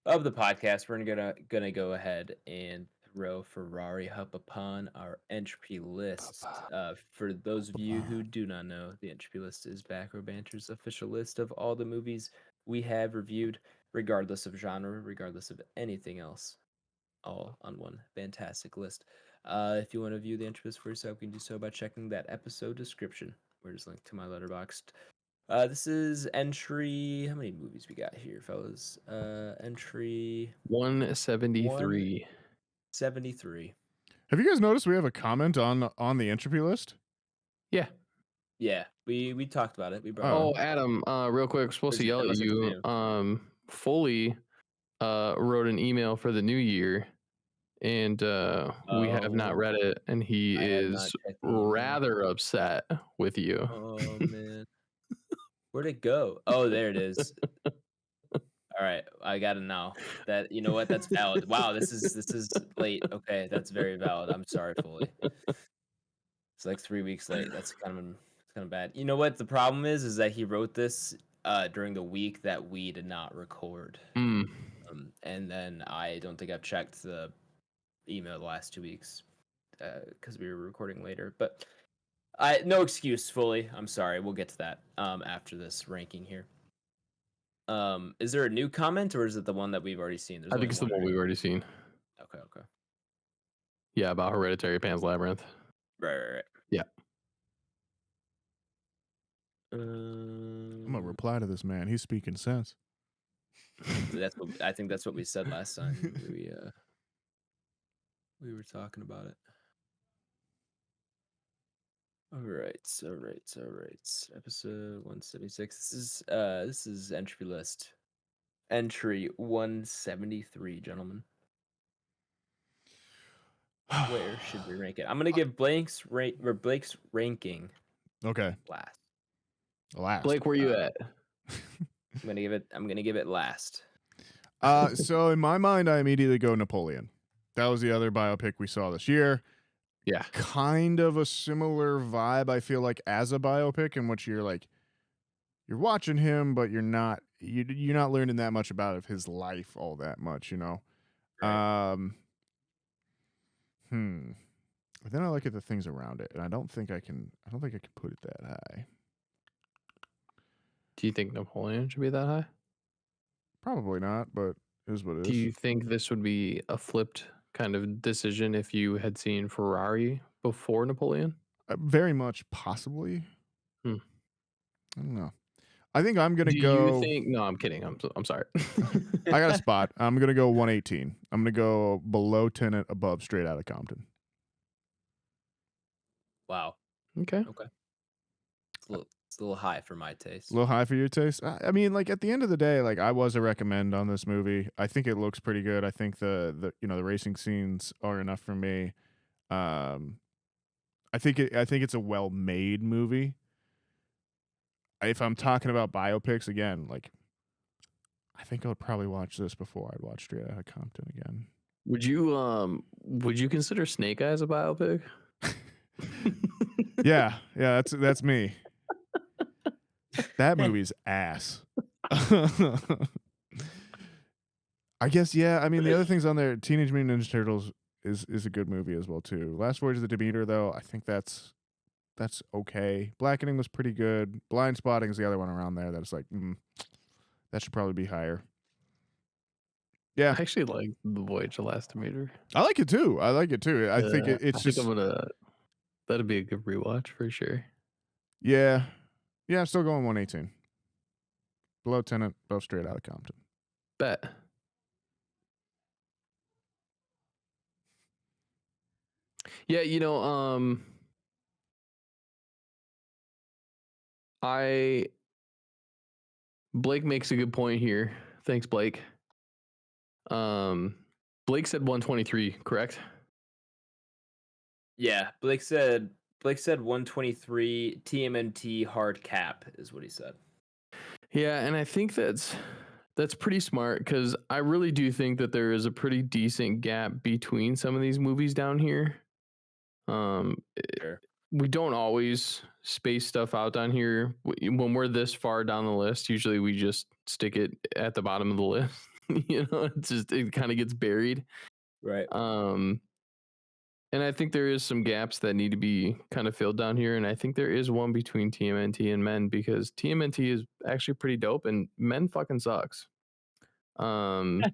of the podcast. We're gonna go ahead and throw Ferrari up upon our entropy list. For those of you who do not know, the entropy list is Back Row Banter's official list of all the movies we have reviewed, regardless of genre, regardless of anything else, all on one fantastic list. If you want to view the entropy list for yourself, you can do so by checking that episode description, where it's linked to my Letterboxd. This is entry. How many movies we got here, fellas? Entry 173. 173. Have you guys noticed we have a comment on the entropy list? Yeah. Yeah, we talked about it. We brought it Oh, up. Adam, real quick, I'm supposed to yell at Unless it's you. new. Foley wrote an email for the new year, and we have not read it, and he I have not is checked the email. rather upset with you. Oh man, where'd it go? Oh, there it is. All right, I gotta know that. You know what? That's valid. Wow, this is late. Okay, that's very valid. I'm sorry, Foley. It's like 3 weeks late. It's kind of bad. You know what the problem is that he wrote this during the week that we did not record. Mm. And then I don't think I've checked the email the last 2 weeks because we were recording later. But no excuse, Fully. I'm sorry. We'll get to that after this ranking here. Is there a new comment or is it the one that we've already seen? There's I think only it's the one, one right? we've already seen. Okay. Yeah, about Hereditary, Pan's Labyrinth. Right. Yeah. I'm gonna reply to this man. He's speaking sense. I think that's what we said last time. We were talking about it. All right. Episode 176. This is entry list. Entry 173, gentlemen. Where should we rank it? I'm gonna give Blake's ranking Okay. last. Blake, where you at? I'm gonna give it last. So in my mind, I immediately go Napoleon. That was the other biopic we saw this year. Yeah. Kind of a similar vibe, I feel like, as a biopic, in which you're watching him, but you're not learning that much about his life all that much, Right. But then I look at the things around it, and I don't think I can put it that high. Do you think Napoleon should be that high? Probably not, but it is what it is. Do you think this would be a flipped kind of decision if you had seen Ferrari before Napoleon? Very much possibly. I don't know. I think I'm gonna Do go. you think? No, I'm kidding. I'm sorry. I got a spot. I'm gonna go 118. I'm gonna go below Tenet, above Straight Outta Compton. Wow. Okay. It's a little high for my taste. A little high for your taste. I mean, like at the end of the day, like I was a recommend on this movie. I think it looks pretty good. I think the racing scenes are enough for me. I think it's a well-made movie. If I'm talking about biopics again, like I think I would probably watch this before I'd watch Straight Outta Compton again. Would you consider Snake Eyes a biopic? Yeah, that's me. That movie's ass. I guess, yeah. I mean, the other things on there, Teenage Mutant Ninja Turtles is a good movie as well too. Last Voyage of the Demeter, though, I think that's okay. Blackening was pretty good. Blind Spotting is the other one around there that's like, that should probably be higher. Yeah, I actually like The Voyage of Last Demeter. I like it too. I think it's just that'd be a good rewatch for sure. yeah. I'm still going 118. Below Tenant, both straight out of Compton. Bet. Yeah, Blake makes a good point here. Thanks, Blake. Blake said 123, correct? Yeah, Blake said 123 TMNT hard cap is what he said. Yeah, and I think that's pretty smart because I really do think that there is a pretty decent gap between some of these movies down here. Sure. We don't always space stuff out down here. When we're this far down the list, usually we just stick it at the bottom of the list. It kind of gets buried. Right. And I think there is some gaps that need to be kind of filled down here. And I think there is one between TMNT and Men because TMNT is actually pretty dope and Men fucking sucks. Men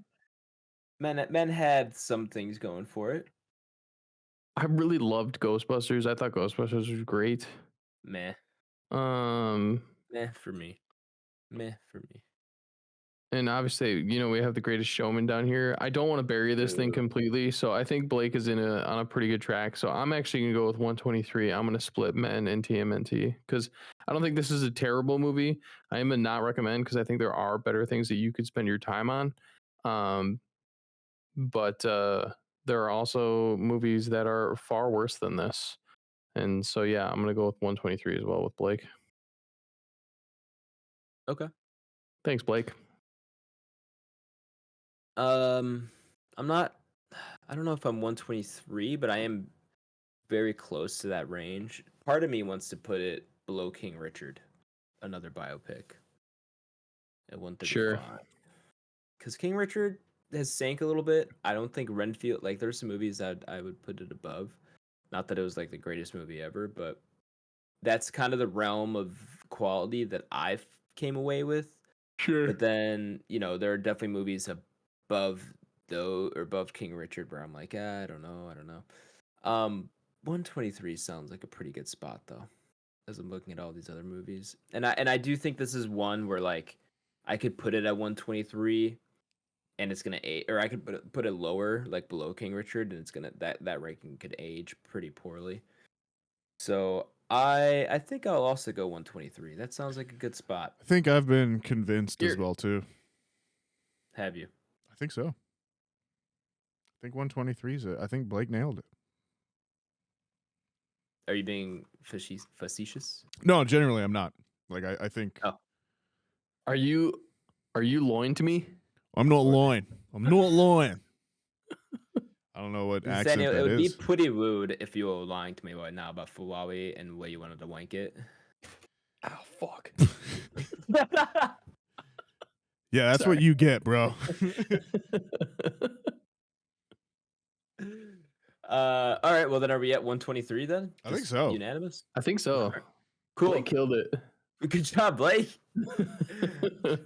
had some things going for it. I really loved Ghostbusters. I thought Ghostbusters was great. Meh. Meh for me. And obviously, we have The Greatest Showman down here. I don't want to bury this thing completely, so I think Blake is on a pretty good track. So I'm actually gonna go with 123. I'm gonna split Men and TMNT because I don't think this is a terrible movie. I am a not recommend because I think there are better things that you could spend your time on. But there are also movies that are far worse than this. And so yeah, I'm gonna go with 123 as well with Blake. Okay. Thanks, Blake. I don't know if I'm 123, but I am very close to that range. Part of me wants to put it below King Richard, another biopic, at 135. Sure. Because King Richard has sank a little bit. I don't think Renfield, like there's some movies that I would put it above. Not that it was like the greatest movie ever, but that's kind of the realm of quality that I came away with. Sure. But then, there are definitely movies above King Richard where I'm like, I don't know. 123 sounds like a pretty good spot though, as I'm looking at all these other movies. And I do think this is one where like I could put it at 123 and it's gonna age, or I could put it lower, like below King Richard, and it's gonna that ranking could age pretty poorly. So I think I'll also go 123. That sounds like a good spot. I think I've been convinced as well too. Have you? I think so. I think 123 is it. I think Blake nailed it. Are you being facetious? No, generally I'm not. Like I think. Oh. Are you lying to me? I'm not lying. I'm not lying. I don't know what accent Nathaniel, that it would is. be pretty rude if you were lying to me right now about Ferrari and where you wanted to wank it. Oh fuck. Yeah, that's what you get, bro. All right. Well, then are we at 123 then? I think so. Unanimous? I think so. Right. Cool. Blake killed it. Good job, Blake.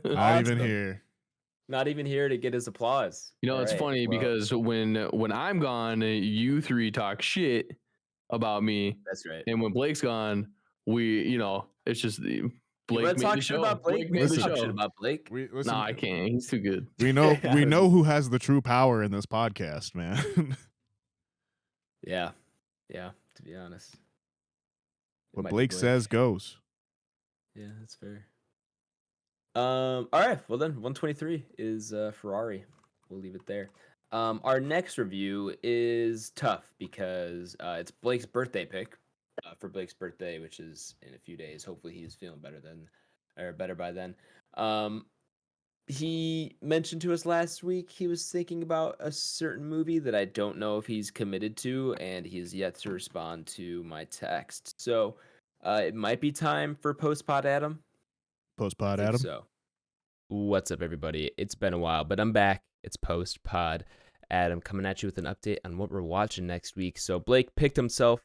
Not even here. Not even here to get his applause. It's funny because when I'm gone, you three talk shit about me. That's right. And when Blake's gone, we, it's just Blake made the show. About Blake made the show. Shit about Blake. Nah, I can't. He's too good. We know who has the true power in this podcast, man. Yeah. To be honest, what Blake says goes. Yeah, that's fair. All right. Well, then 123 is Ferrari. We'll leave it there. Our next review is tough because it's Blake's birthday pick for Blake's birthday, which is in a few days. Hopefully, he's feeling better by then. he mentioned to us last week he was thinking about a certain movie that I don't know if he's committed to, and he has yet to respond to my text. So it might be time for Post-Pod Adam. I Post-Pod think Adam. so. What's up, everybody? It's been a while, but I'm back. It's Post-Pod Adam coming at you with an update on what we're watching next week. So Blake picked himself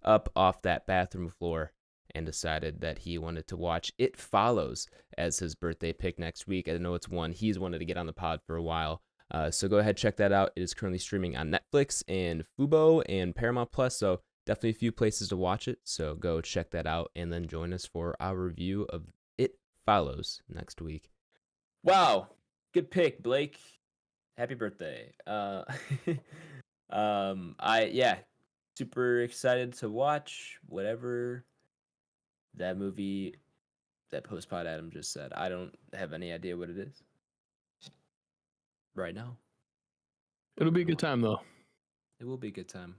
up off that bathroom floor and decided that he wanted to watch It Follows as his birthday pick next week. I know it's one he's wanted to get on the pod for a while. So go ahead, check that out. It is currently streaming on Netflix and Fubo and Paramount Plus, so definitely a few places to watch it. So go check that out and then join us for our review of It Follows next week. Wow, good pick, Blake. Happy birthday. Super excited to watch whatever that movie that Post-Pod Adam just said. I don't have any idea what it is right now. It'll be a good time though. It will be a good time.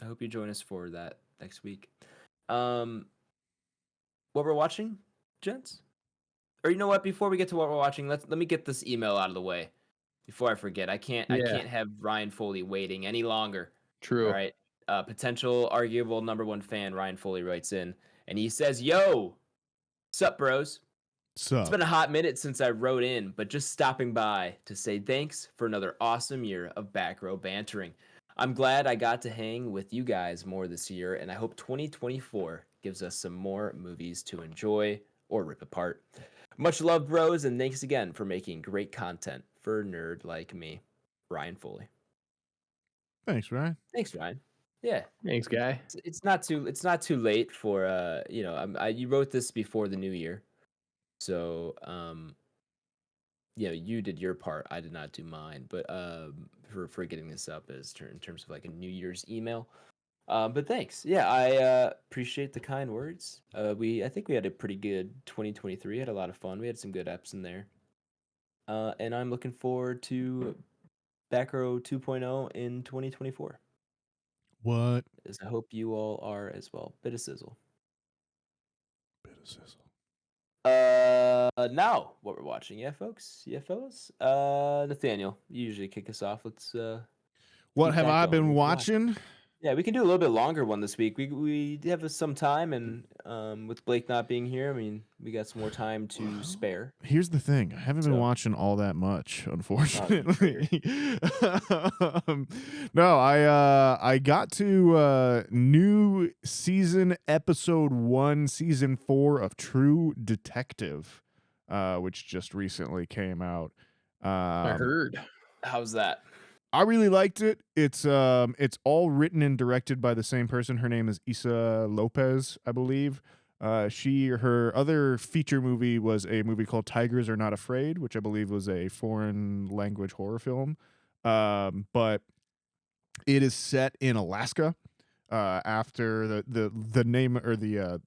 I hope you join us for that next week. What we're watching, gents? Or you know what? Before we get to what we're watching, let me get this email out of the way before I forget. I can't have Ryan Foley waiting any longer. True. All right. Potential arguable number one fan Ryan Foley writes in, and he says, "Yo, sup, bros? Sup? It's been a hot minute since I wrote in, but just stopping by to say thanks for another awesome year of Back Row Bantering. I'm glad I got to hang with you guys more this year, and I hope 2024 gives us some more movies to enjoy or rip apart. Much love, bros, and thanks again for making great content for a nerd like me, Ryan Foley." Thanks, Ryan. Thanks, Ryan. Yeah. Thanks, guy. It's not too late for you wrote this before the new year. So, you did your part. I did not do mine, but for getting this up in terms of like a New Year's email. But thanks. Yeah, I appreciate the kind words. I think we had a pretty good 2023. Had a lot of fun. We had some good eps in there. And I'm looking forward to Back Row 2.0 in 2024. What? As I hope you all are as well. Bit of sizzle. Now what we're watching, folks, fellas. Nathaniel, you usually kick us off. Let's What keep have that I going. been What watching? Yeah, we can do a little bit longer one this week. We have some time, and with Blake not being here, I mean, we got some more time to spare. Here's the thing: I haven't been So- watching all that much, unfortunately. No, I got to new season, episode 1, season 4 of True Detective, which just recently came out. I heard. How's that? I really liked it. It's all written and directed by the same person. Her name is Issa Lopez, I believe. Her other feature movie was a movie called Tigers Are Not Afraid, which I believe was a foreign language horror film. But it is set in Alaska. After the name or the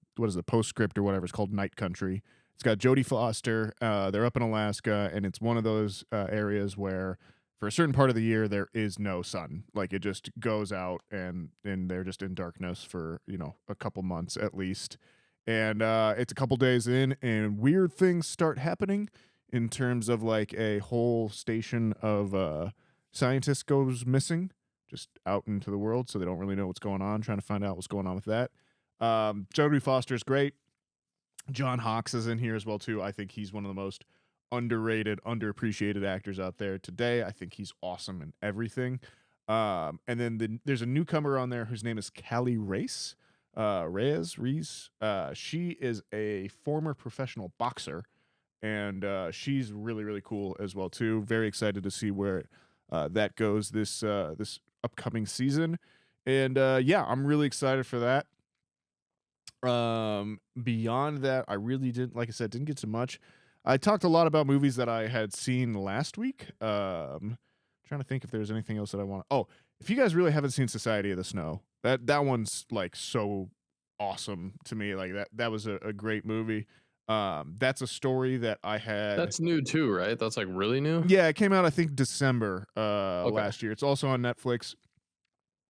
postscript or whatever, it's called Night Country. It's got Jodie Foster. They're up in Alaska, and it's one of those areas where for a certain part of the year there is no sun. Like, it just goes out and they're just in darkness for a couple months at least. And it's a couple days in, and weird things start happening in terms of like a whole station of scientists goes missing just out into the world, so they don't really know what's going on, trying to find out what's going on with that. Jodie Foster's great. John Hawkes is in here as well too. I think he's one of the most underrated, underappreciated actors out there today. I think he's awesome in everything. And then there's a newcomer on there whose name is Callie Reyes. Reese. She is a former professional boxer, and she's really, really cool as well too. Very excited to see where that goes this upcoming season. And I'm really excited for that. Beyond that, I really didn't get so much. I talked a lot about movies that I had seen last week. Trying to think if there's anything else that I want. Oh, if you guys really haven't seen Society of the Snow, that one's like so awesome to me. Like that was a great movie. That's a story that I had. That's new too, right? That's like really new. Yeah, it came out I think December last year. It's also on Netflix.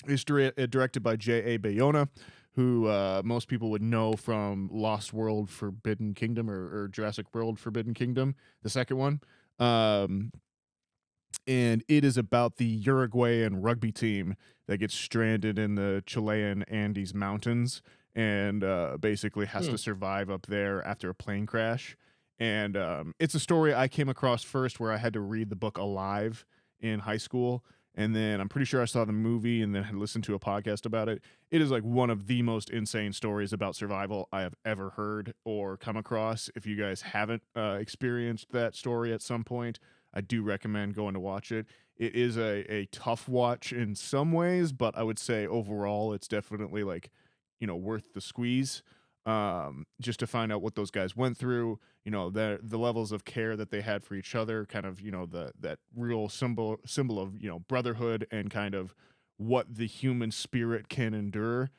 It's directed by J.A. Bayona, who most people would know from Lost World Forbidden Kingdom or Jurassic World Forbidden Kingdom, the second one. Um, and it is about the Uruguayan rugby team that gets stranded in the Chilean Andes Mountains and basically has to survive up there after a plane crash. And it's a story I came across first where I had to read the book Alive in high school. And then I'm pretty sure I saw the movie and then had listened to a podcast about it. It is like one of the most insane stories about survival I have ever heard or come across. If you guys haven't experienced that story at some point, I do recommend going to watch it. It is a tough watch in some ways, but I would say overall it's definitely like, worth the squeeze. Just to find out what those guys went through, the levels of care that they had for each other, kind of, that real symbol of, brotherhood and kind of what the human spirit can endure.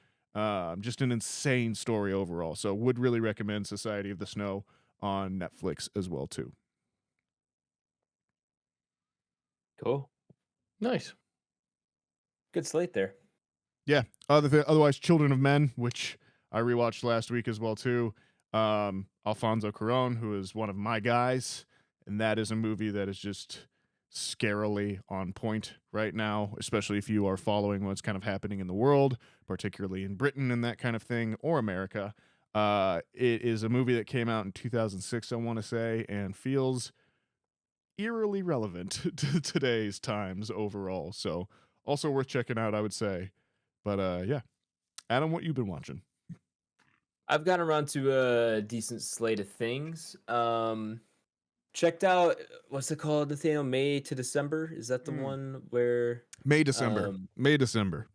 Just an insane story overall. So would really recommend Society of the Snow on Netflix as well too. Cool. Nice. Good slate there. Yeah. Otherwise, Children of Men, which I rewatched last week as well too. Alfonso Cuarón, who is one of my guys, and that is a movie that is just scarily on point right now, especially if you are following what's kind of happening in the world, particularly in Britain and that kind of thing, or America. It is a movie that came out in 2006, I want to say, and feels eerily relevant to today's times overall. So also worth checking out, I would say. But yeah, Adam, what you been watching? I've gotten around to a decent slate of things. Checked out, what's it called, Nathaniel? May to December? Is that the one where May, December. May December.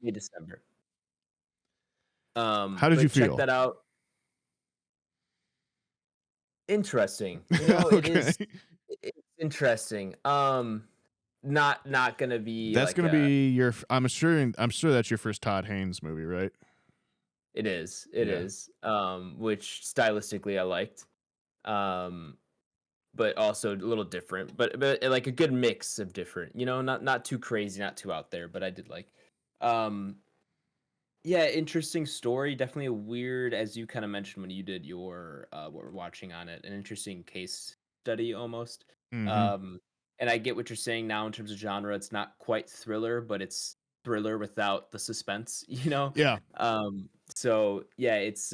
How did you feel? Check that out. Interesting. Okay. It's interesting. Not gonna be That's like gonna be your. I'm sure that's your first Todd Haynes movie, right? It is. Yeah. Which stylistically I liked. But also a little different. But like a good mix of different, not too crazy, not too out there, but I did like. Yeah, interesting story. Definitely a weird, as you kind of mentioned when you did your what we're watching on it, an interesting case study almost. Mm-hmm. And I get what you're saying now in terms of genre. It's not quite thriller, but it's thriller without the suspense, Yeah. So yeah, it's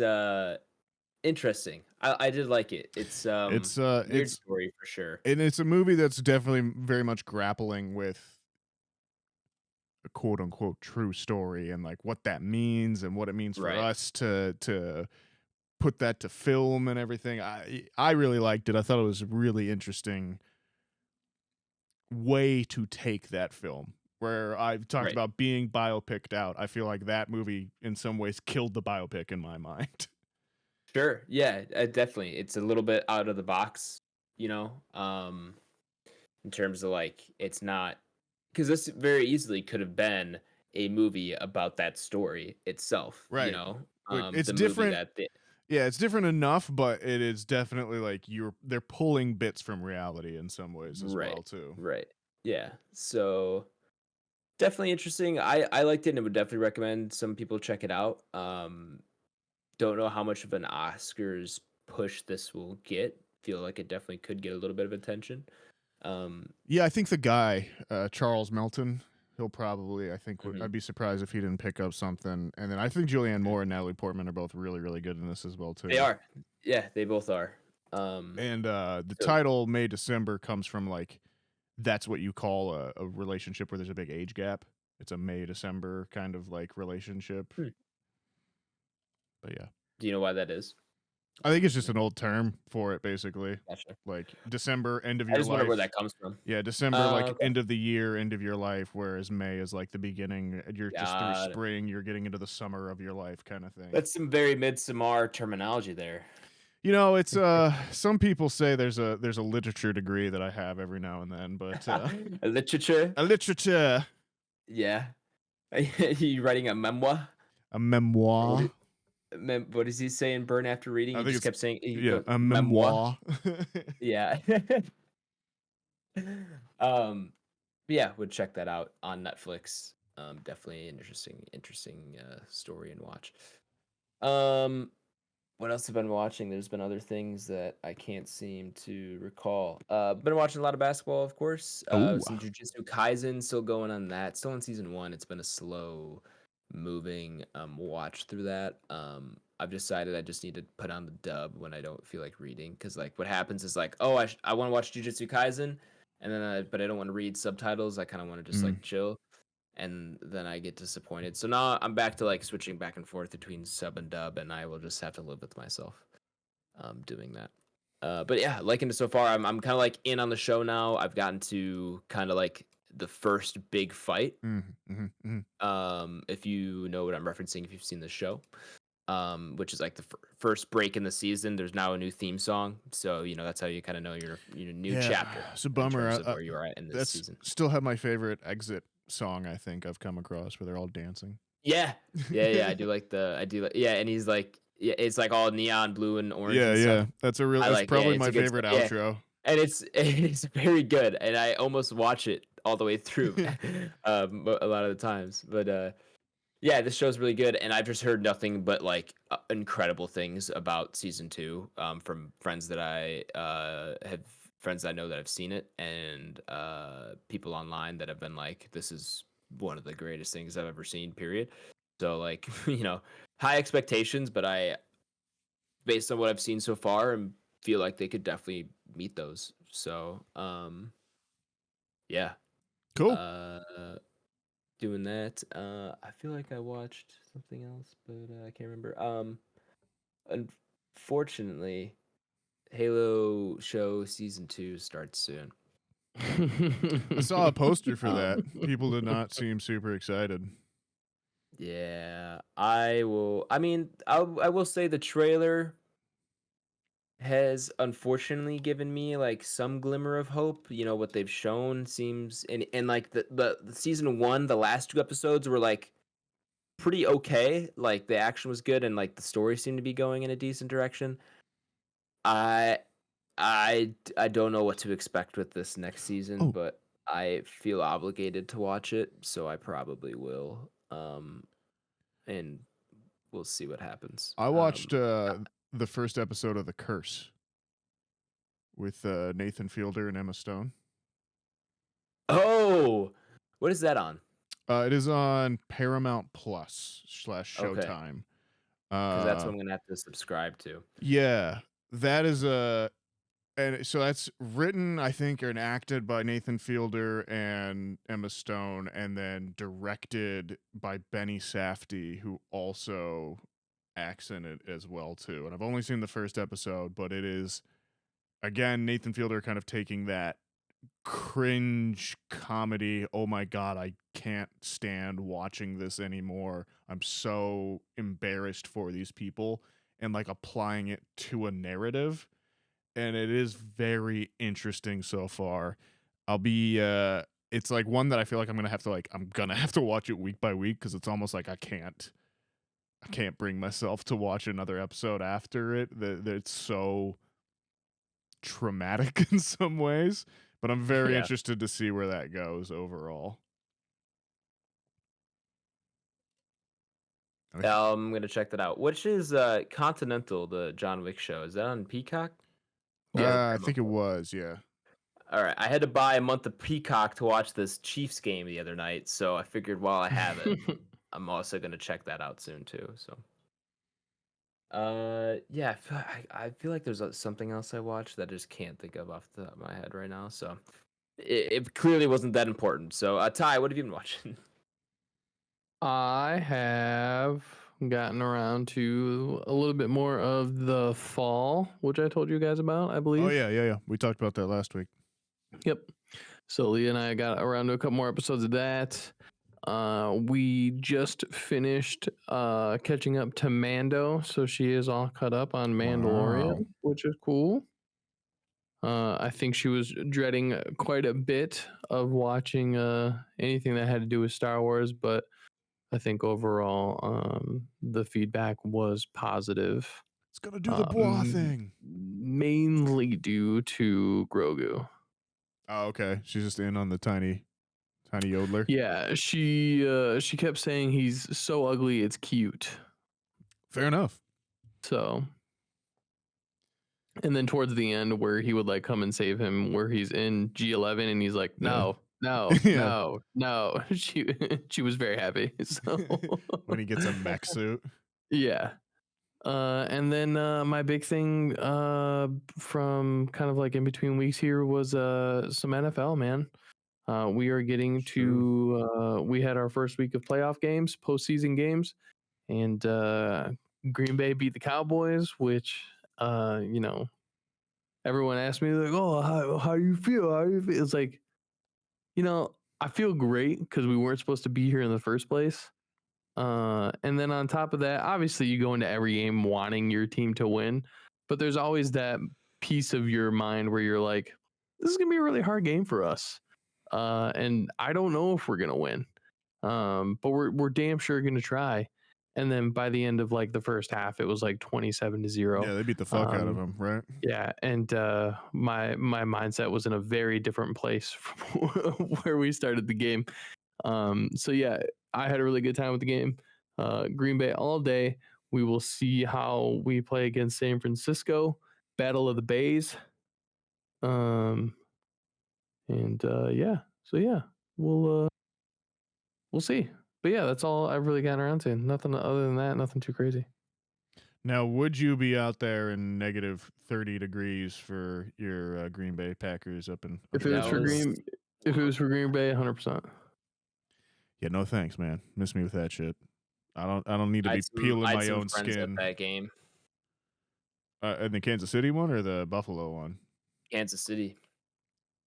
interesting. I did like it. It's weird story for sure. And it's a movie that's definitely very much grappling with a quote unquote true story and like what that means and what it means for Right. us to put that to film and everything. I really liked it. I thought it was a really interesting way to take that film. Where I've talked Right. about being biopicked out. I feel like that movie in some ways killed the biopic in my mind. Sure. Yeah, definitely. It's a little bit out of the box, in terms of like it's not, because this very easily could have been a movie about that story itself, Right. Like, it's the different. movie that Yeah, it's different enough, but it is definitely like they're pulling bits from reality in some ways as right, well too. right. Yeah. So definitely interesting. I liked it and would definitely recommend some people check it out. Don't know how much of an Oscars push this will get. Feel like it definitely could get a little bit of attention. Yeah, I think the guy Charles Melton, he'll probably. Mhm. I'd be surprised if he didn't pick up something. And then I think Julianne Moore and Natalie Portman are both really, really good in this as well too. They are. Yeah, they both are. And the So title May December comes from like that's what you call a relationship where there's a big age gap. It's a May December kind of like relationship. Hmm. But yeah. Do you know why that is? I think it's just an old term for it, basically. Gotcha. Like December, end of I your just wonder where life. that comes from. Yeah, December, like Okay. end of the year, end of your life, whereas May is like the beginning. You're just through Got it. spring, you're getting into the summer of your life kind of thing. That's some very Midsommar terminology there. It's some people say there's a literature degree that I have every now and then, but A literature? a literature. Yeah. Are you writing a memoir? A memoir. What does he say in Burn After Reading? I He think just it's kept saying a memoir. Yeah. Yeah, would check that out on Netflix. Definitely an interesting story and watch. Um what else have I been watching? There's been other things that I can't seem to recall. Been watching a lot of basketball, of course. Ooh. Some Jujutsu Kaisen still going on that. Still in season 1. It's been a slow moving watch through that. I've decided I just need to put on the dub when I don't feel like reading, because like what happens is like, oh, I want to watch Jujutsu Kaisen, and then but I don't want to read subtitles. I kind of want to just like chill, and then I get disappointed. So now I'm back to like switching back and forth between sub and dub, and I will just have to live with myself doing that. But yeah, liking it so far. I'm kind of like in on the show now. I've gotten to kind of like the first big fight. If you know what I'm referencing, if you've seen the show, which is like the first break in the season. There's now a new theme song, so you know that's how you kind of know your new chapter. It's a bummer. In terms of where you are at in this season. Still have my favorite exit song I think I've come across, where they're all dancing. Yeah. I do like and he's like, yeah, it's like all neon blue and orange. Yeah. That's probably my favorite outro. And it's very good, and I almost watch it all the way through a lot of the times. But yeah, this show's really good, and I've just heard nothing but like incredible things about season 2 from friends that I know that have seen it, and people online that have been like, this is one of the greatest things I've ever seen, period. So like, high expectations, but I, based on what I've seen so far, feel like they could definitely meet those. So yeah, cool. Doing that. I feel like I watched something else, but I can't remember. Unfortunately, Halo show season 2 starts soon. I saw a poster for that. People did not seem super excited. Yeah, I will say the trailer has unfortunately given me like some glimmer of hope. What they've shown seems, and like the season 1, the last 2 episodes were like pretty okay. Like the action was good, and like the story seemed to be going in a decent direction. I don't know what to expect with this next season, but I feel obligated to watch it, so I probably will. And we'll see what happens. I watched the first episode of The Curse with Nathan Fielder and Emma Stone. Oh, what is that on? It is on Paramount Plus / Showtime. Because that's what I'm gonna have to subscribe to. Yeah, that is and so that's written, I think, and acted by Nathan Fielder and Emma Stone, and then directed by Benny Safdie, who also acts in it as well too. And I've only seen the first episode, but it is, again, Nathan Fielder kind of taking that cringe comedy, oh my god, I can't stand watching this anymore, I'm so embarrassed for these people, and like applying it to a narrative. And it is very interesting so far. I'll be it's like one that I feel like I'm gonna have to watch it week by week, because it's almost like I can't bring myself to watch another episode after it. That it's so traumatic in some ways. But I'm very interested to see where that goes overall. I'm gonna check that out. Which is Continental, the John Wick show? Is that on Peacock? I think it was, yeah. All right, I had to buy a month of Peacock to watch this Chiefs game the other night, so I figured while I have it, I'm also gonna check that out soon too. So, yeah, I feel like there's something else I watched that I just can't think of off the top of my head right now. So, it clearly wasn't that important. So, Ty, what have you been watching? I have gotten around to a little bit more of The Fall, which I told you guys about, I believe. Oh, yeah. We talked about that last week. Yep. So Leah and I got around to a couple more episodes of that. We just finished catching up to Mando, so she is all caught up on Mandalorian, which is cool. I think she was dreading quite a bit of watching anything that had to do with Star Wars, but I think overall the feedback was positive. It's gonna do the bois thing. Mainly due to Grogu. Oh, okay. She's just in on the tiny yodeler. Yeah, she kept saying he's so ugly it's cute. Fair enough. So And then towards the end, where he would like come and save him, where he's in G11 and he's like, no, no, Yeah. no. She was very happy. So When he gets a mech suit. yeah. And then my big thing from kind of like in between weeks here was some NFL, man. We are getting to we had our first week of playoff games, postseason games, and Green Bay beat the Cowboys, which you know, everyone asked me like, "Oh, how do you feel? How do you feel?" It's like, you know, I feel great because we weren't supposed to be here in the first place. And then on top of that, obviously you go into every game wanting your team to win, but there's always that piece of your mind where you're like, this is gonna be a really hard game for us. And I don't know if we're gonna win. But we're damn sure gonna try. And then by the end of like the first half, it was like 27-0. Yeah, they beat the fuck out of him, right? Yeah, and my mindset was in a very different place from where we started the game. So yeah, I had a really good time with the game. Green Bay all day. We will see how we play against San Francisco. Battle of the Bays. And yeah, so yeah, we'll see. But yeah, that's all I've really gotten around to. Nothing other than that. Nothing too crazy. Now, would you be out there in negative 30 degrees for your Green Bay Packers up in? If it was for Green Bay, 100%. Yeah, no thanks, man. Miss me with that shit. I don't need to be peeling my own skin. That game. In the Kansas City one or the Buffalo one? Kansas City.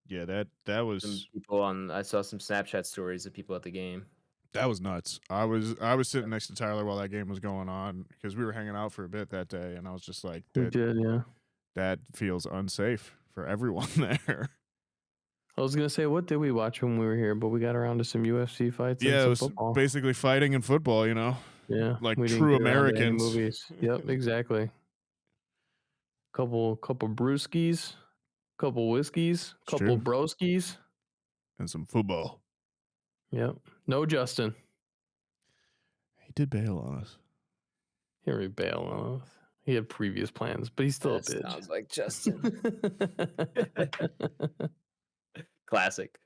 Yeah, that was some people on. I saw some Snapchat stories of people at the game. That was nuts. I was sitting next to Tyler while that game was going on because we were hanging out for a bit that day, and I was just like, that feels unsafe for everyone there. I was gonna say, what did we watch when we were here? But we got around to some UFC fights. Yeah, and it was football. Basically fighting and football, you know. Yeah, like true Americans. Movies. Yep, exactly. Couple brewskis, couple whiskeys, couple broskies, and some football. Yep. No Justin. He did bail on us. He already bailed on us. He had previous plans, but he's still a bitch. Sounds like Justin. Classic.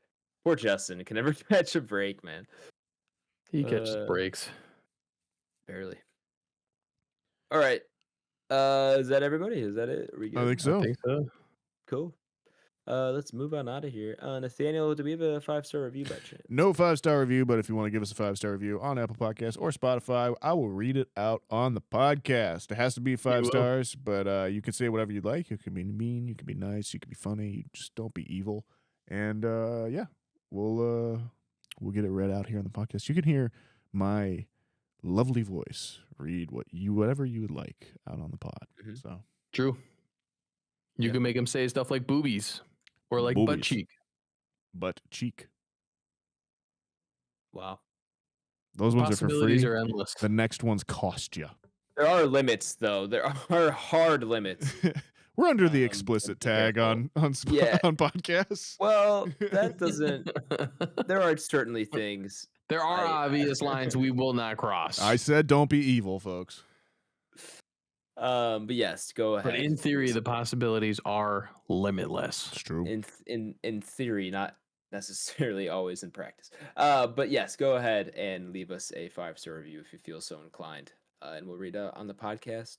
Poor Justin. Can never catch a break, man. He catches breaks. Barely. All right. Is that everybody? Is that it? I think so. Cool. Let's move on out of here. Nathaniel, do we have a 5-star review by chance? No 5-star review, but if you want to give us a 5-star review on Apple Podcasts or Spotify, I will read it out on the podcast. It has to be 5 stars, but you can say whatever you like. You can be mean, you can be nice, you can be funny. You just don't be evil. And yeah, we'll get it read out here on the podcast. You can hear my lovely voice read whatever you would like out on the pod. Mm-hmm. So true. You can make him say stuff like boobies or like boobies. Butt cheek. Wow. Those ones are for free. Are endless. The next ones cost you. There are limits, though. There are hard limits. We're under the explicit tag on podcasts. Well, that doesn't. There are certainly things. There are obvious lines we will not cross. I said, don't be evil, folks. But yes, go ahead. But in theory, the possibilities are limitless. It's true. In theory, not necessarily always in practice. But yes, go ahead and leave us a 5-star review if you feel so inclined, and we'll read on the podcast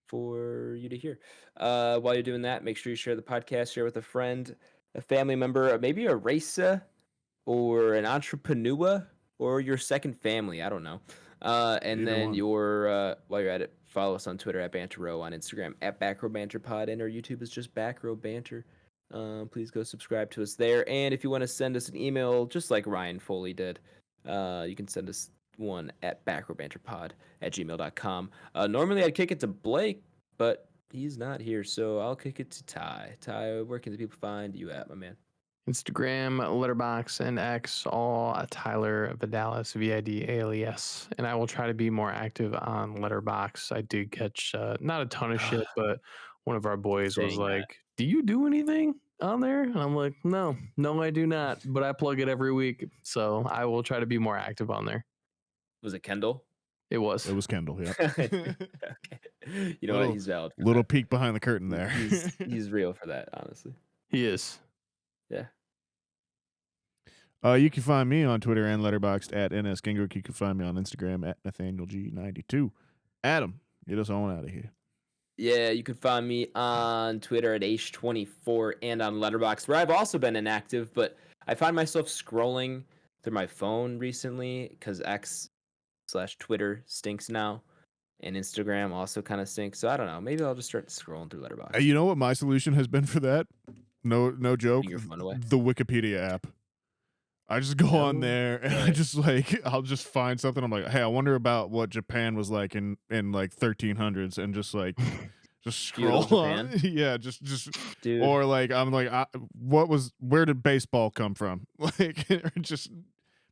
for you to hear. While you're doing that, make sure you share the podcast, share with a friend, a family member, maybe a racer, or an entrepreneur, or your second family. I don't know. And then while you're at it, follow us on Twitter at Banter Row, on Instagram at Back Row Banter Pod, and our YouTube is just Back Row Banter. Please go subscribe to us there. And if you want to send us an email, just like Ryan Foley did, you can send us one at backrowbanterpod@gmail.com. Normally I'd kick it to Blake, but he's not here, so I'll kick it to Ty. Ty, where can the people find you at, my man? Instagram, Letterboxd, and X, all Tyler Vidalis, VIDALES. And I will try to be more active on Letterboxd. I did catch not a ton of shit, but one of our boys was like, do you do anything on there? And I'm like, no, I do not. But I plug it every week. So I will try to be more active on there. Was it Kendall? It was. It was Kendall. Yeah. Okay. You know what? He's valid. Little peek behind the curtain there. He's real for that, honestly. He is. Yeah. You can find me on Twitter and Letterboxd at @nsgingrich. You can find me on Instagram at NathanielG92. Adam, get us on out of here. Yeah, you can find me on Twitter at H24 and on Letterboxd, where I've also been inactive, but I find myself scrolling through my phone recently because X/Twitter stinks now, and Instagram also kind of stinks. So I don't know. Maybe I'll just start scrolling through Letterboxd. You know what my solution has been for that? No joke. Your phone away? The Wikipedia app. I just go on there and I just I'll just find something. I'm like, hey, I wonder about what Japan was like in like 1300s, and just scroll on. Yeah, just Dude. Or like I'm like, where did baseball come from? Like, just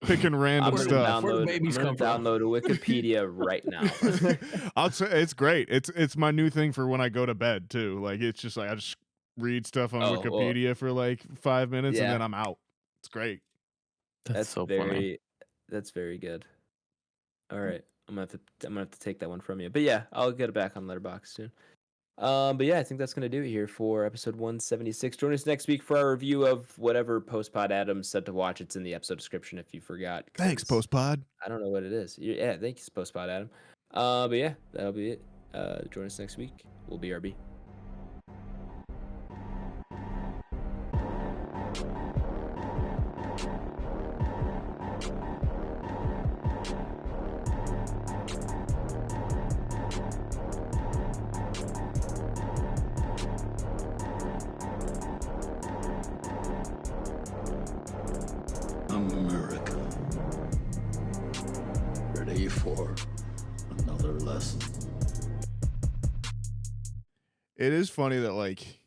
picking random stuff. Where do babies come from? Download a Wikipedia right now. I'll say it's great. It's my new thing for when I go to bed too. Like, it's just like I just read stuff on Wikipedia for like 5 minutes and then I'm out. It's great. That's so very funny. That's very good. All right, I'm gonna have to take that one from you. But yeah, I'll get it back on Letterboxd soon. But yeah, I think that's gonna do it here for episode 176. Join us next week for our review of whatever post-pod Adam said to watch. It's in the episode description if you forgot. Thanks, post-pod. I don't know what it is. Yeah, thanks, post-pod Adam. But yeah, that'll be it. Join us next week. We'll be RB. America. Ready for another lesson. It is funny that like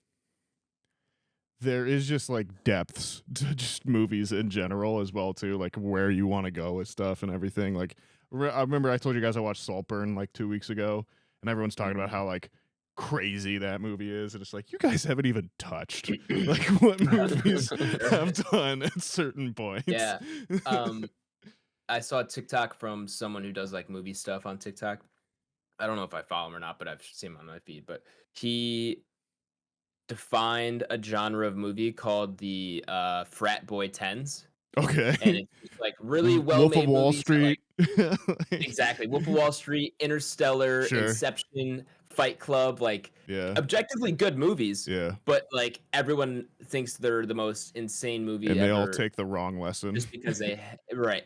there is just like depths to just movies in general as well too, like where you want to go with stuff and everything. Like I remember I told you guys I watched Saltburn like 2 weeks ago, and everyone's talking about how like crazy that movie is, and it's like, you guys haven't even touched like what movies have done at certain points. Yeah. I saw a TikTok from someone who does like movie stuff on TikTok. I don't know if I follow him or not, but I've seen him on my feed. But he defined a genre of movie called the frat boy tens. Okay. And it's like really well made. Wolf of Wall Street. Exactly. Wolf of Wall Street, Interstellar, Inception, Fight Club, like objectively good movies. Yeah. But like everyone thinks they're the most insane movie and ever. They all take the wrong lesson. Just because they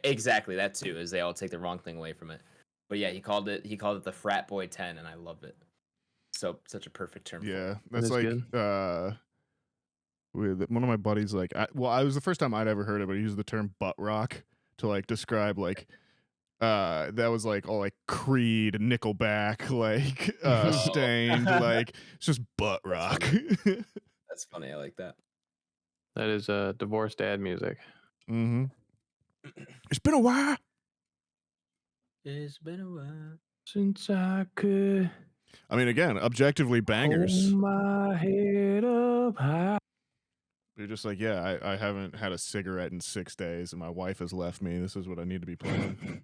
exactly, that too, is they all take the wrong thing away from it. But yeah, he called it the frat boy 10, and I loved it. So such a perfect term. Yeah. That's like one of my buddies, like I was the first time I'd ever heard it, but he used the term butt rock to like describe like that was like all like Creed, Nickelback, like Stained, like it's just butt rock. That's funny. I like that. That is divorced dad music. Mm-hmm. It's been a while. It's been a while since I could. I mean, again, objectively bangers. Hold my head up high. You're just like, yeah, I haven't had a cigarette in 6 days, and my wife has left me. This is what I need to be playing.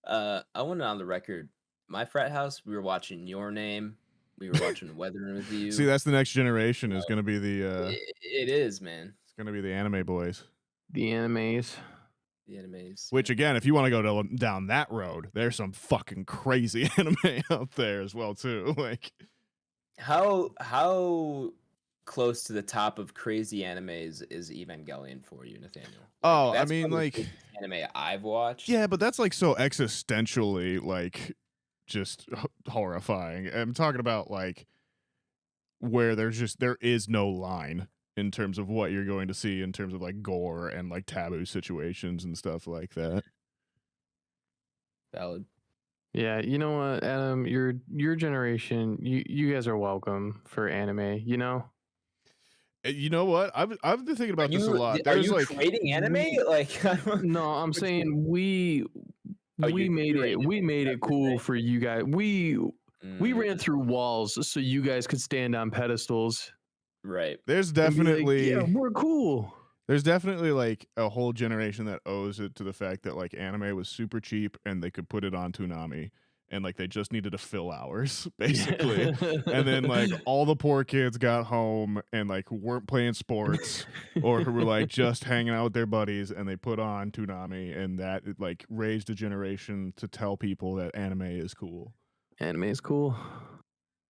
I went on the record. My frat house, we were watching Your Name. We were watching Weather and Review. See, that's the next generation. Is going to be the. It is, man. It's going to be the anime boys. The animes. Which, again, if you want to go down that road, there's some fucking crazy anime out there as well, too. Like, how close to the top of crazy animes is Evangelion for you, Nathaniel? Oh, I mean, like anime I've watched. Yeah, but that's like so existentially like just horrifying. I'm talking about like where there is no line in terms of what you're going to see in terms of like gore and like taboo situations and stuff like that. Valid. Yeah, you know what, Adam, your generation, you guys are welcome for anime, you know? You know what? I've been thinking about this a lot. Are you creating anime? Like, no, I'm saying we made it cool for you guys. We ran through walls so you guys could stand on pedestals. Right. There's definitely we're cool. There's definitely like a whole generation that owes it to the fact that like anime was super cheap and they could put it on Toonami and like they just needed to fill hours basically. And then like all the poor kids got home and like weren't playing sports or who were like just hanging out with their buddies and they put on Toonami and that it, like raised a generation to tell people that anime is cool. Anime is cool.